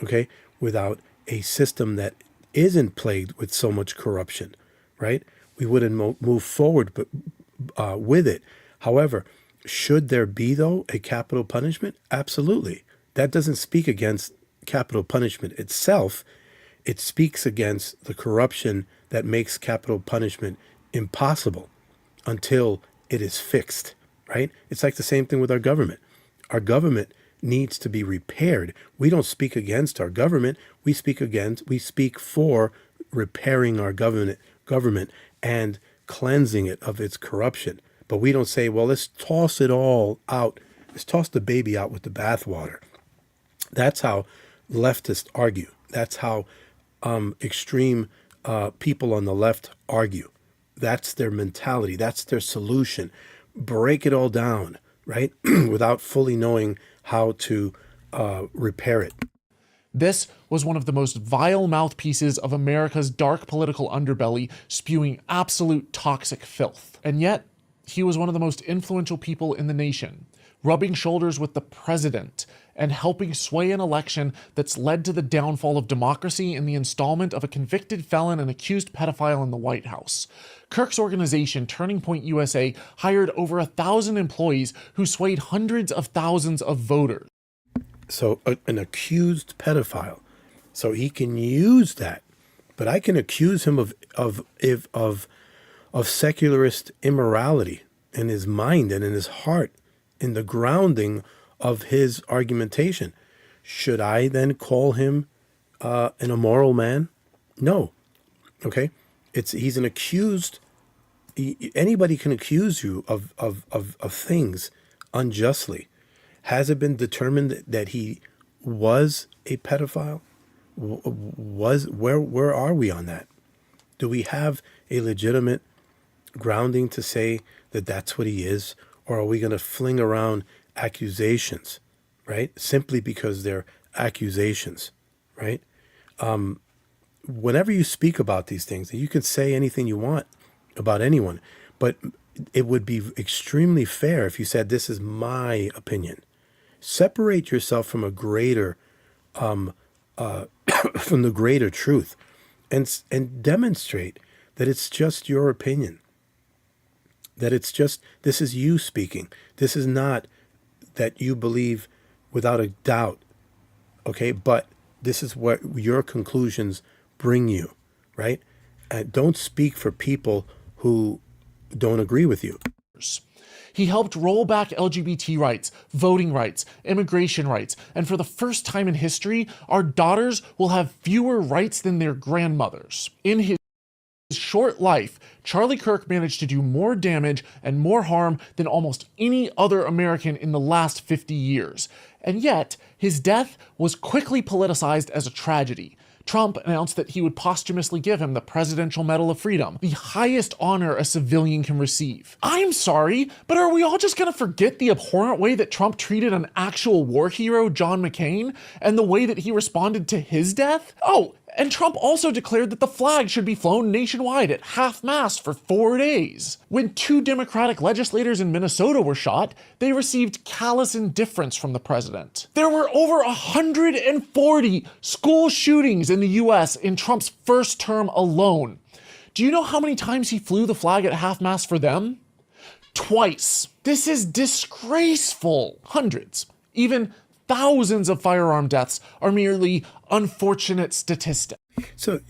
Okay, without a system that isn't plagued with so much corruption, right? We wouldn't move forward, but with it. However, should there be, though, a capital punishment? Absolutely. That doesn't speak against capital punishment itself. It speaks against the corruption that makes capital punishment impossible until it is fixed, right? It's like the same thing with our government. Our government needs to be repaired. We don't speak against our government. We speak for repairing our government and cleansing it of its corruption. But we don't say, well, let's toss it all out. Let's toss the baby out with the bathwater. That's how leftists argue. That's how extreme people on the left argue. That's their mentality. That's their solution. Break it all down, right? Without fully knowing how to repair it. This was one of the most vile mouthpieces of America's dark political underbelly, spewing absolute toxic filth. And yet, he was one of the most influential people in the nation, rubbing shoulders with the president and helping sway an election that's led to the downfall of democracy in the installment of a convicted felon and accused pedophile in the White House. Kirk's organization, Turning Point USA, hired over 1,000 employees who swayed hundreds of thousands of voters. So an accused pedophile. So he can use that, but I can accuse him of secularist immorality in his mind and in his heart, in the grounding of his argumentation. Should I then call him an immoral man? No. Okay? He's an accused. Anybody can accuse you of things unjustly. Has it been determined that he was a pedophile? Where are we on that? Do we have a legitimate grounding to say that that's what he is? Or are we going to fling around accusations, right? Simply because they're accusations, right? Whenever you speak about these things, you can say anything you want about anyone, but it would be extremely fair if you said, this is my opinion. Separate yourself from a greater, from the greater truth, and demonstrate that it's just your opinion. That it's just, this is you speaking. This is not that you believe without a doubt, okay? But this is what your conclusions bring you, right? Don't speak for people who don't agree with you. He helped roll back LGBT rights, voting rights, immigration rights, and for the first time in history, our daughters will have fewer rights than their grandmothers. In his short life, Charlie Kirk managed to do more damage and more harm than almost any other American in the last 50 years. And yet, his death was quickly politicized as a tragedy. Trump announced that he would posthumously give him the Presidential Medal of Freedom, the highest honor a civilian can receive. I'm sorry, but are we all just gonna forget the abhorrent way that Trump treated an actual war hero, John McCain, and the way that he responded to his death? Oh, and Trump also declared that the flag should be flown nationwide at half-mast for 4 days. When 2 Democratic legislators in Minnesota were shot, they received callous indifference from the president. There were over 140 school shootings in the US in Trump's first term alone. Do you know how many times he flew the flag at half-mast for them? twice. This is disgraceful. Hundreds, even thousands of firearm deaths are merely unfortunate statistics. So,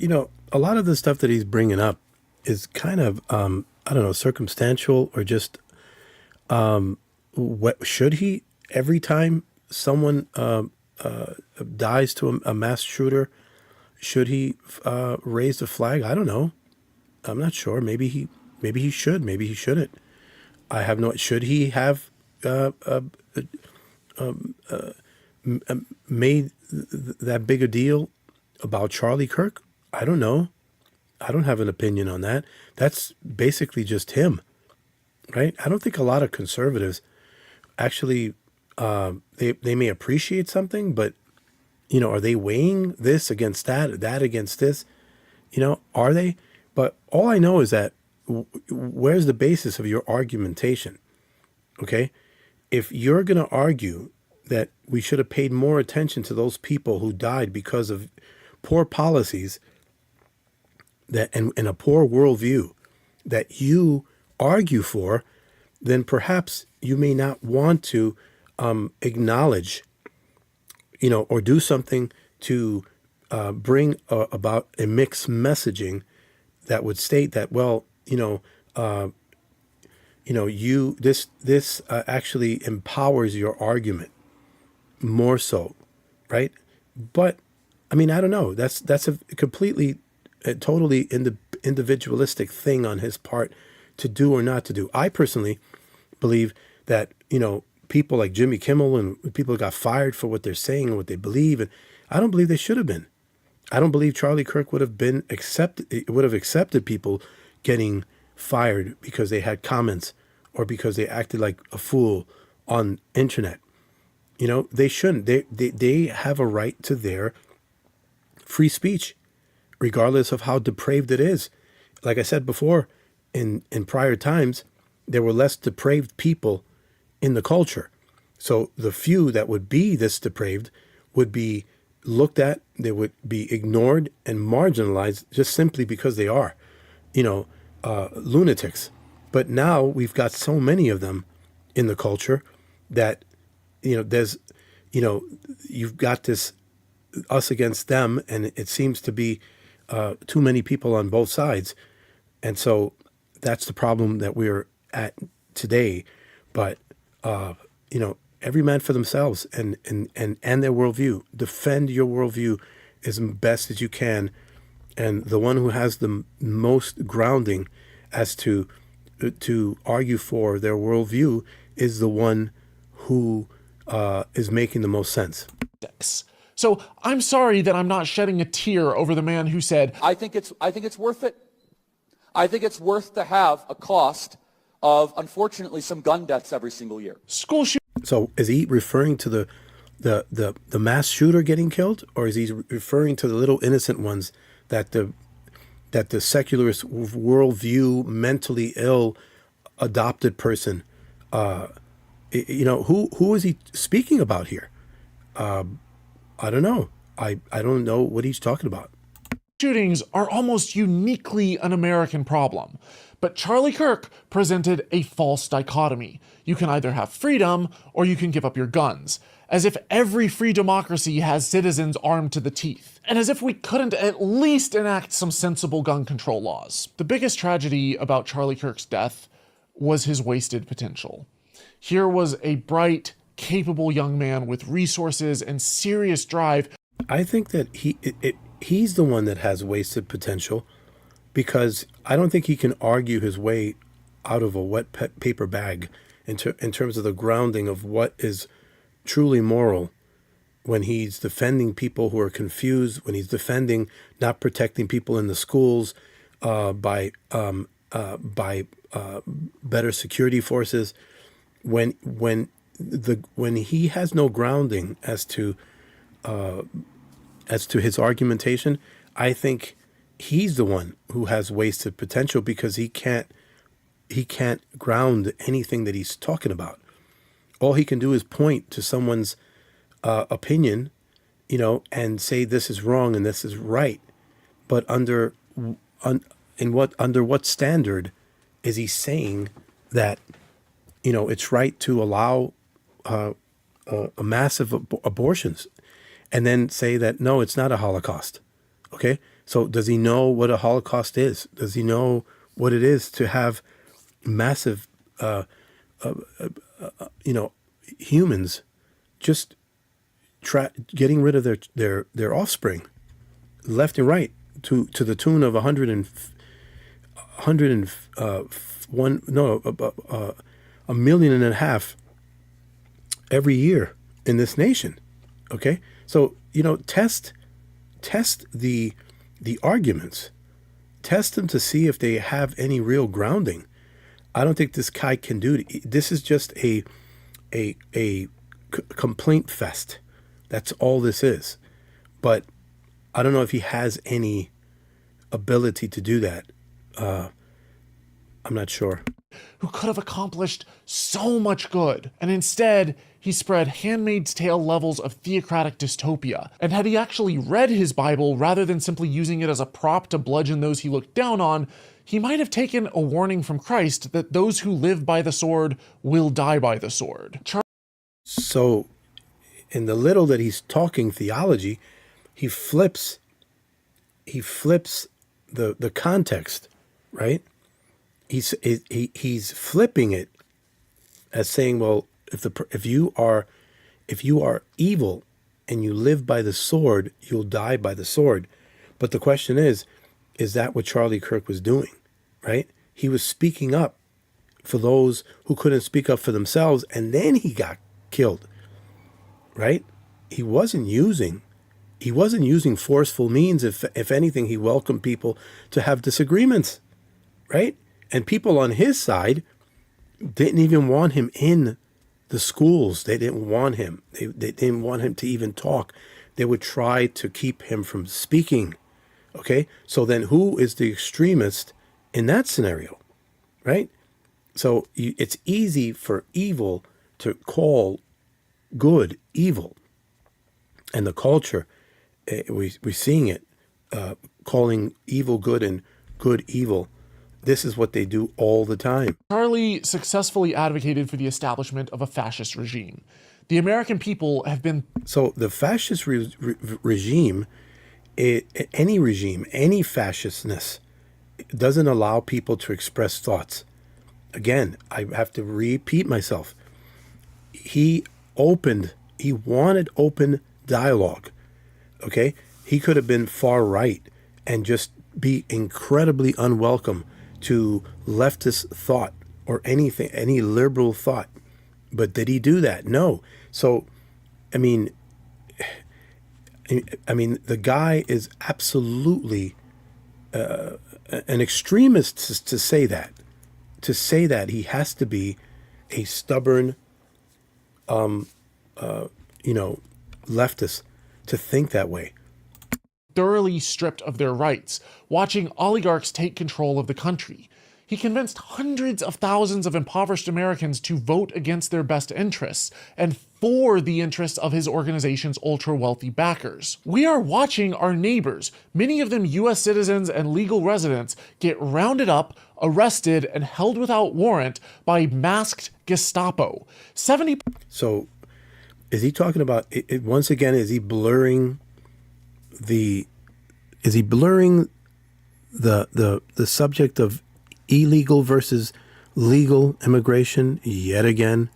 a lot of the stuff that he's bringing up is kind of, I don't know, circumstantial or just, what should he, every time someone dies to a mass shooter, should he raise the flag? I don't know. I'm not sure. Maybe he should. Maybe he shouldn't. I have no. Should he have made that big a deal about Charlie Kirk? I don't know. I don't have an opinion on that. That's basically just him, right? I don't think a lot of conservatives actually they may appreciate something, but are they weighing this against that against this? Are they? But all I know is that where's the basis of your argumentation? Okay, if you're going to argue that we should have paid more attention to those people who died because of poor policies that and a poor worldview that you argue for, then perhaps you may not want to acknowledge, or do something to bring about a mixed messaging that would state that, well, this actually empowers your argument more so, right? But I mean, I don't know. That's a completely, totally individualistic thing on his part to do or not to do. I personally believe that people like Jimmy Kimmel and people got fired for what they're saying and what they believe, and I don't believe they should have been. I don't believe Charlie Kirk would have accepted people getting fired because they had comments or because they acted like a fool on internet. They shouldn't. They have a right to their free speech, regardless of how depraved it is. Like I said before, in prior times, there were less depraved people in the culture. So the few that would be this depraved would be looked at, they would be ignored and marginalized just simply because they are, lunatics. But now we've got so many of them in the culture that, there's, you've got this us against them, and it seems to be too many people on both sides. And so that's the problem that we're at today. But, every man for themselves and their worldview. Defend your worldview as best as you can. And the one who has the most grounding as to argue for their worldview is the one who is making the most sense. So I'm sorry that I'm not shedding a tear over the man who said, I think it's worth it. I think it's worth to have a cost of, unfortunately, some gun deaths every single year. School shooting. So is he referring to the mass shooter getting killed, or is he referring to the little innocent ones that the secularist worldview, mentally ill, adopted person, who is he speaking about here? I don't know. I don't know what he's talking about. Shootings are almost uniquely an American problem. But Charlie Kirk presented a false dichotomy. You can either have freedom or you can give up your guns, as if every free democracy has citizens armed to the teeth, and as if we couldn't at least enact some sensible gun control laws. The biggest tragedy about Charlie Kirk's death was his wasted potential. Here was a bright, capable young man with resources and serious drive. I think that he's the one that has wasted potential, because I don't think he can argue his way out of a wet paper bag in terms of the grounding of what is truly moral when he's defending people who are confused, when he's defending not protecting people in the schools by better security forces, when he has no grounding as to his argumentation. I think he's the one who has wasted potential, because he can't ground anything that he's talking about. All he can do is point to someone's opinion, and say this is wrong and this is right. But under what standard is he saying that it's right to allow a massive abortions, and then say that no, it's not a Holocaust. Okay, so does he know what a Holocaust is? Does he know what it is to have massive, humans just getting rid of their offspring, left and right, to the tune of 1.5 million every year in this nation. Okay, so test the arguments, test them to see if they have any real grounding. I don't think this guy can do it. This is just a complaint fest. That's all this is. But I don't know if he has any ability to do that. I'm not sure. Who could have accomplished so much good, and instead he spread Handmaid's Tale levels of theocratic dystopia. And had he actually read his Bible rather than simply using it as a prop to bludgeon those he looked down on, he might have taken a warning from Christ that those who live by the sword will die by the sword. So in the little that he's talking theology, he flips the context, right? He's flipping it as saying, well, if you are evil and you live by the sword, you'll die by the sword. But the question is that what Charlie Kirk was doing, right? He was speaking up for those who couldn't speak up for themselves, and then he got killed, right? He wasn't using forceful means. If anything, he welcomed people to have disagreements, right? And people on his side didn't even want him in the schools. They didn't want him. They didn't want him to even talk. They would try to keep him from speaking. Okay? So then who is the extremist in that scenario, right? So it's easy for evil to call good evil. And the culture, we're seeing it, calling evil good and good evil. This is what they do all the time. Charlie successfully advocated for the establishment of a fascist regime. The American people have been... So the fascist regime, any regime, any fascistness, doesn't allow people to express thoughts. Again, I have to repeat myself. He wanted open dialogue. Okay? He could have been far right and just be incredibly unwelcome to leftist thought or anything, any liberal thought. But did he do that? No. So, I mean, the guy is absolutely an extremist to say that. To say that, he has to be a stubborn, leftist to think that way. Thoroughly stripped of their rights, watching oligarchs take control of the country. He convinced hundreds of thousands of impoverished Americans to vote against their best interests and for the interests of his organization's ultra-wealthy backers. We are watching our neighbors, many of them US citizens and legal residents, get rounded up, arrested, and held without warrant by masked Gestapo. So is he talking about, once again, is he blurring the subject of illegal versus legal immigration yet again?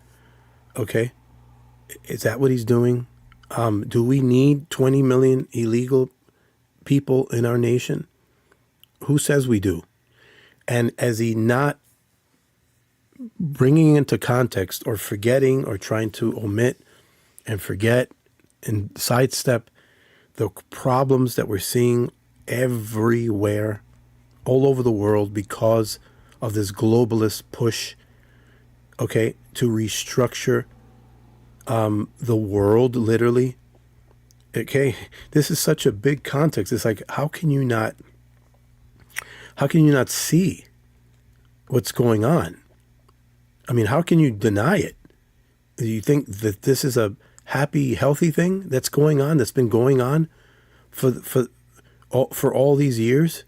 Okay. Is that what he's doing? Do we need 20 million illegal people in our nation? Who says we do? And is he not bringing into context or forgetting or trying to omit and forget and sidestep the problems that we're seeing everywhere, all over the world, because of this globalist push, okay, to restructure the world, literally? Okay, this is such a big context. It's like, how can you not see what's going on? I mean, how can you deny it? Do you think that this is a happy, healthy thing that's going on, that's been going on for all these years?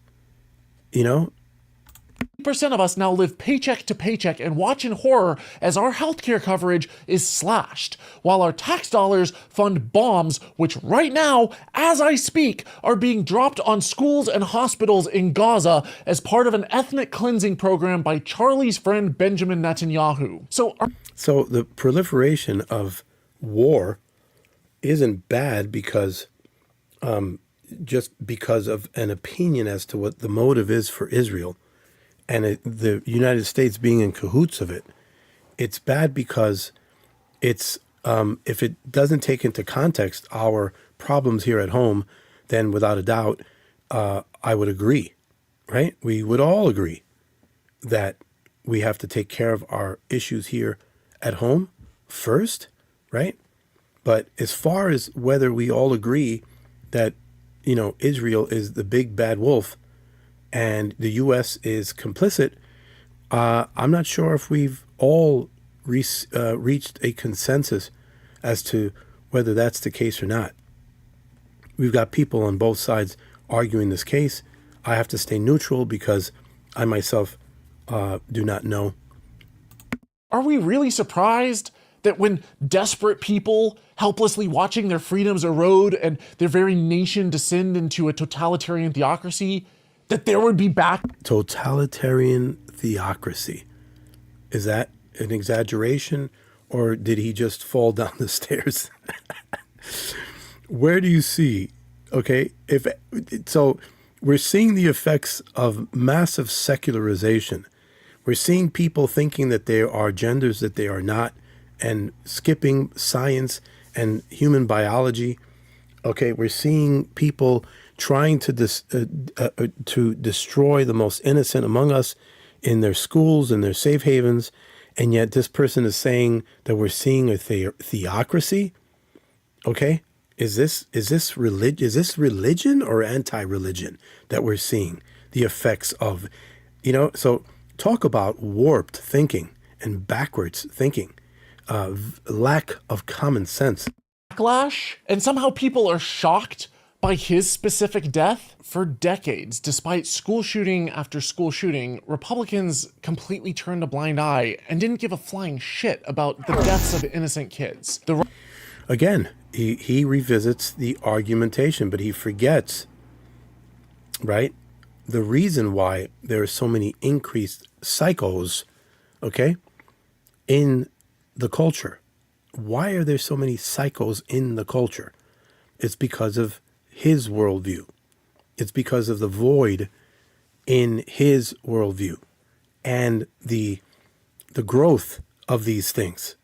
of us now live paycheck to paycheck and watch in horror as our healthcare coverage is slashed, while our tax dollars fund bombs which right now, as I speak, are being dropped on schools and hospitals in Gaza as part of an ethnic cleansing program by Charlie's friend Benjamin Netanyahu. So the proliferation of war isn't bad because just because of an opinion as to what the motive is for Israel and the United States being in cahoots of it. It's bad because it's if it doesn't take into context our problems here at home, then without a doubt, I would agree, right? We would all agree that we have to take care of our issues here at home first, right? But as far as whether we all agree that, you know, Israel is the big bad wolf and the U.S. is complicit, I'm not sure if we've all reached a consensus as to whether that's the case or not. We've got people on both sides arguing this case. I have to stay neutral because I myself do not know. Are we really surprised that when desperate people helplessly watching their freedoms erode and their very nation descend into a totalitarian theocracy, that there would be Totalitarian theocracy. Is that an exaggeration, or did he just fall down the stairs? Where do you see? Okay, so we're seeing the effects of massive secularization. We're seeing people thinking that there are genders that they are not, and skipping science and human biology. Okay, we're seeing people trying to destroy the most innocent among us in their schools and their safe havens, and yet this person is saying that we're seeing a theocracy. Okay, is this religion or anti-religion that we're seeing the effects of? You know, so talk about warped thinking and backwards thinking, lack of common sense. Backlash, and somehow people are shocked by his specific death. For decades, despite school shooting after school shooting, Republicans completely turned a blind eye and didn't give a flying shit about the deaths of innocent kids. Again, he revisits the argumentation, but he forgets, right, the reason why there are so many increased psychos, okay, in the culture. Why are there so many psychos in the culture? It's because of his worldview. It's because of the void in his worldview and the growth of these things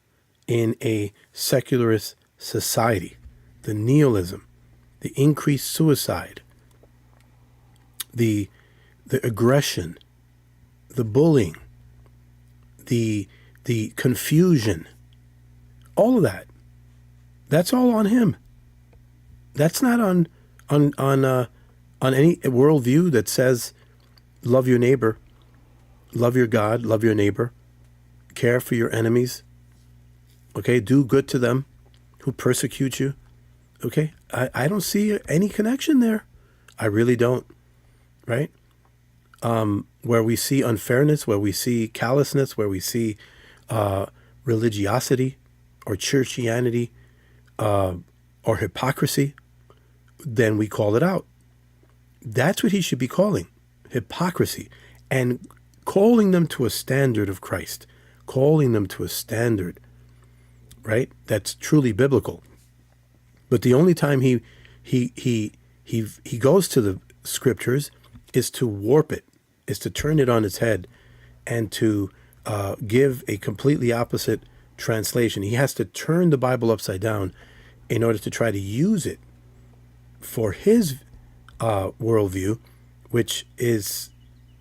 in a secularist society, the nihilism, the increased suicide, the aggression, the bullying, the confusion, all of that. That's all on him. That's not on any worldview that says love your neighbor, love your God, love your neighbor, care for your enemies. Okay, do good to them who persecute you. Okay, I don't see any connection there. I really don't. Right? Where we see unfairness, where we see callousness, where we see religiosity or churchianity or hypocrisy, then we call it out. That's what he should be calling hypocrisy, and calling them to a standard of Christ, calling them to a standard, right, that's truly biblical. But the only time he goes to the scriptures is to warp it, is to turn it on its head, and to give a completely opposite translation. He has to turn the Bible upside down in order to try to use it for his worldview, which is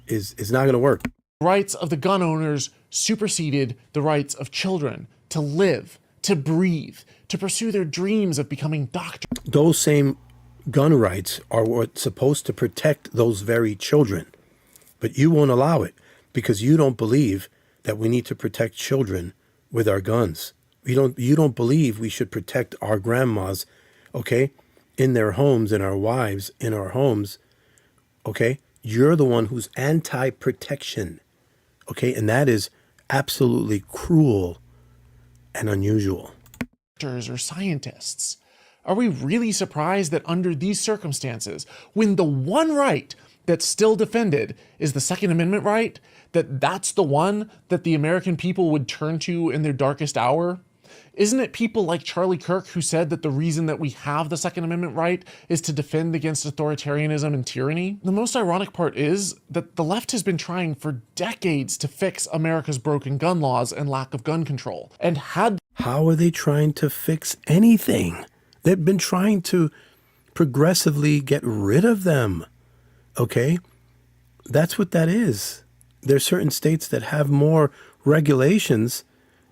not going to work. Rights of the gun owners superseded the rights of children to live, to breathe, to pursue their dreams of becoming doctors. Those same gun rights are what's supposed to protect those very children, but you won't allow it because you don't believe that we need to protect children with our guns. You don't believe we should protect our grandmas, okay, in their homes, and our wives in our homes, okay? You're the one who's anti-protection. Okay. And that is absolutely cruel and unusual. Or scientists. Are we really surprised that under these circumstances, when the one right that's still defended is the Second Amendment right, that's the one that the American people would turn to in their darkest hour? Isn't it people like Charlie Kirk who said that the reason that we have the Second Amendment right is to defend against authoritarianism and tyranny? The most ironic part is that the left has been trying for decades to fix America's broken gun laws and lack of gun control. And how are they trying to fix anything? They've been trying to progressively get rid of them. Okay? That's what that is. There's certain states that have more regulations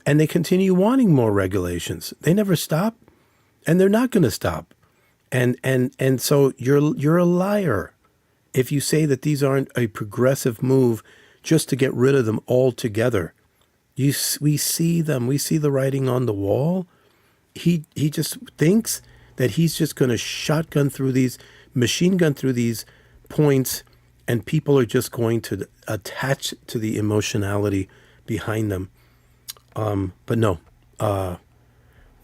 and they continue wanting more regulations. They never stop and they're not going to stop. And so you're a liar if you say that these aren't a progressive move just to get rid of them altogether. We see them. We see the writing on the wall. He just thinks that he's just going to machine gun through these points, and people are just going to attach to the emotionality behind them. But no, not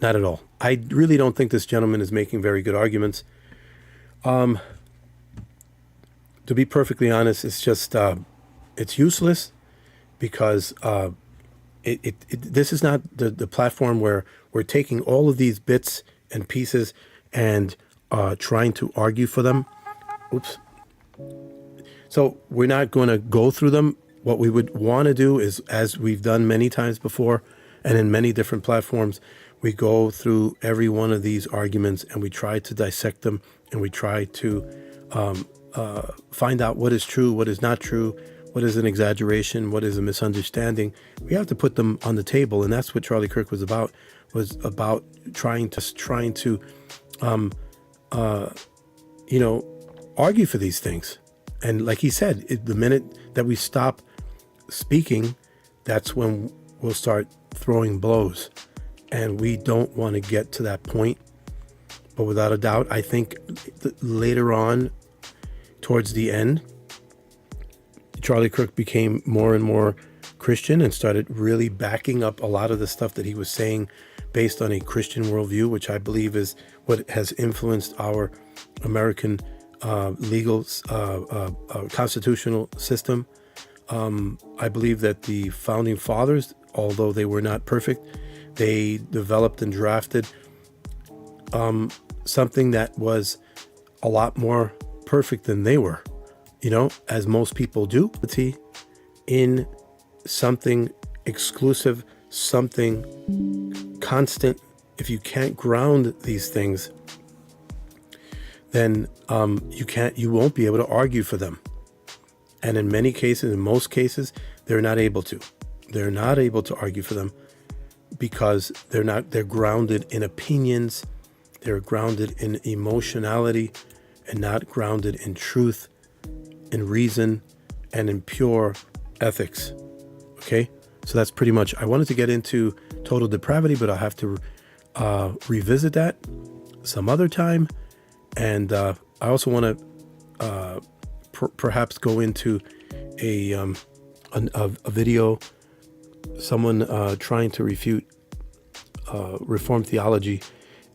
at all. I really don't think this gentleman is making very good arguments. To be perfectly honest, it's just it's useless because this is not the platform where we're taking all of these bits and pieces and trying to argue for them. Oops. So we're not going to go through them. What we would want to do is, as we've done many times before and in many different platforms, we go through every one of these arguments and we try to dissect them and we try to find out what is true, what is not true, what is an exaggeration, what is a misunderstanding. We have to put them on the table, and that's what Charlie Kirk was about trying to argue for these things. And like he said, the minute that we stop speaking, that's when we'll start throwing blows. And we don't want to get to that point. But without a doubt, I think later on, towards the end, Charlie Kirk became more and more Christian and started really backing up a lot of the stuff that he was saying based on a Christian worldview, which I believe is what has influenced our American legal constitutional system. I believe that the founding fathers, although they were not perfect, they developed and drafted something that was a lot more perfect than they were, as most people do, in something exclusive, something constant. If you can't ground these things, then you won't be able to argue for them. And in most cases, they're not able to. They're not able to argue for them because they're grounded in opinions, they're grounded in emotionality, and not grounded in truth, in reason, and in pure ethics. Okay? So that's pretty much, I wanted to get into total depravity, but I'll have to revisit that some other time. And I also want to perhaps go into a video, someone trying to refute Reformed theology,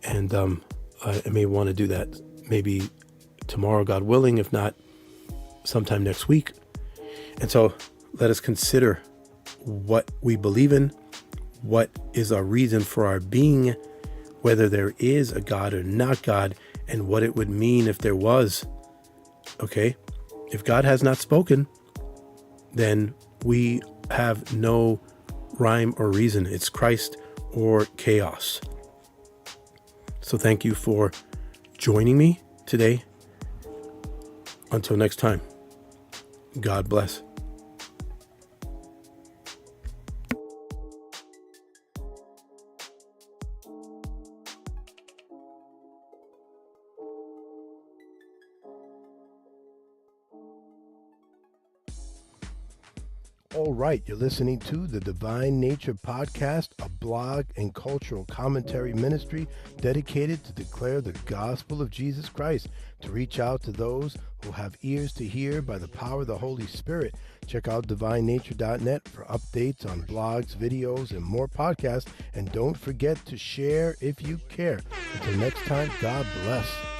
and I may want to do that maybe tomorrow, God willing, if not sometime next week. And so let us consider what we believe in, what is our reason for our being, whether there is a God or not God, and what it would mean if there was. Okay? If God has not spoken, then we have no rhyme or reason. It's Christ or chaos. So thank you for joining me today. Until next time, God bless. All right, you're listening to the Divine Nature Podcast, a blog and cultural commentary ministry dedicated to declare the gospel of Jesus Christ, to reach out to those who have ears to hear by the power of the Holy Spirit. Check out divinenature.net for updates on blogs, videos, and more podcasts. And don't forget to share if you care. Until next time, God bless.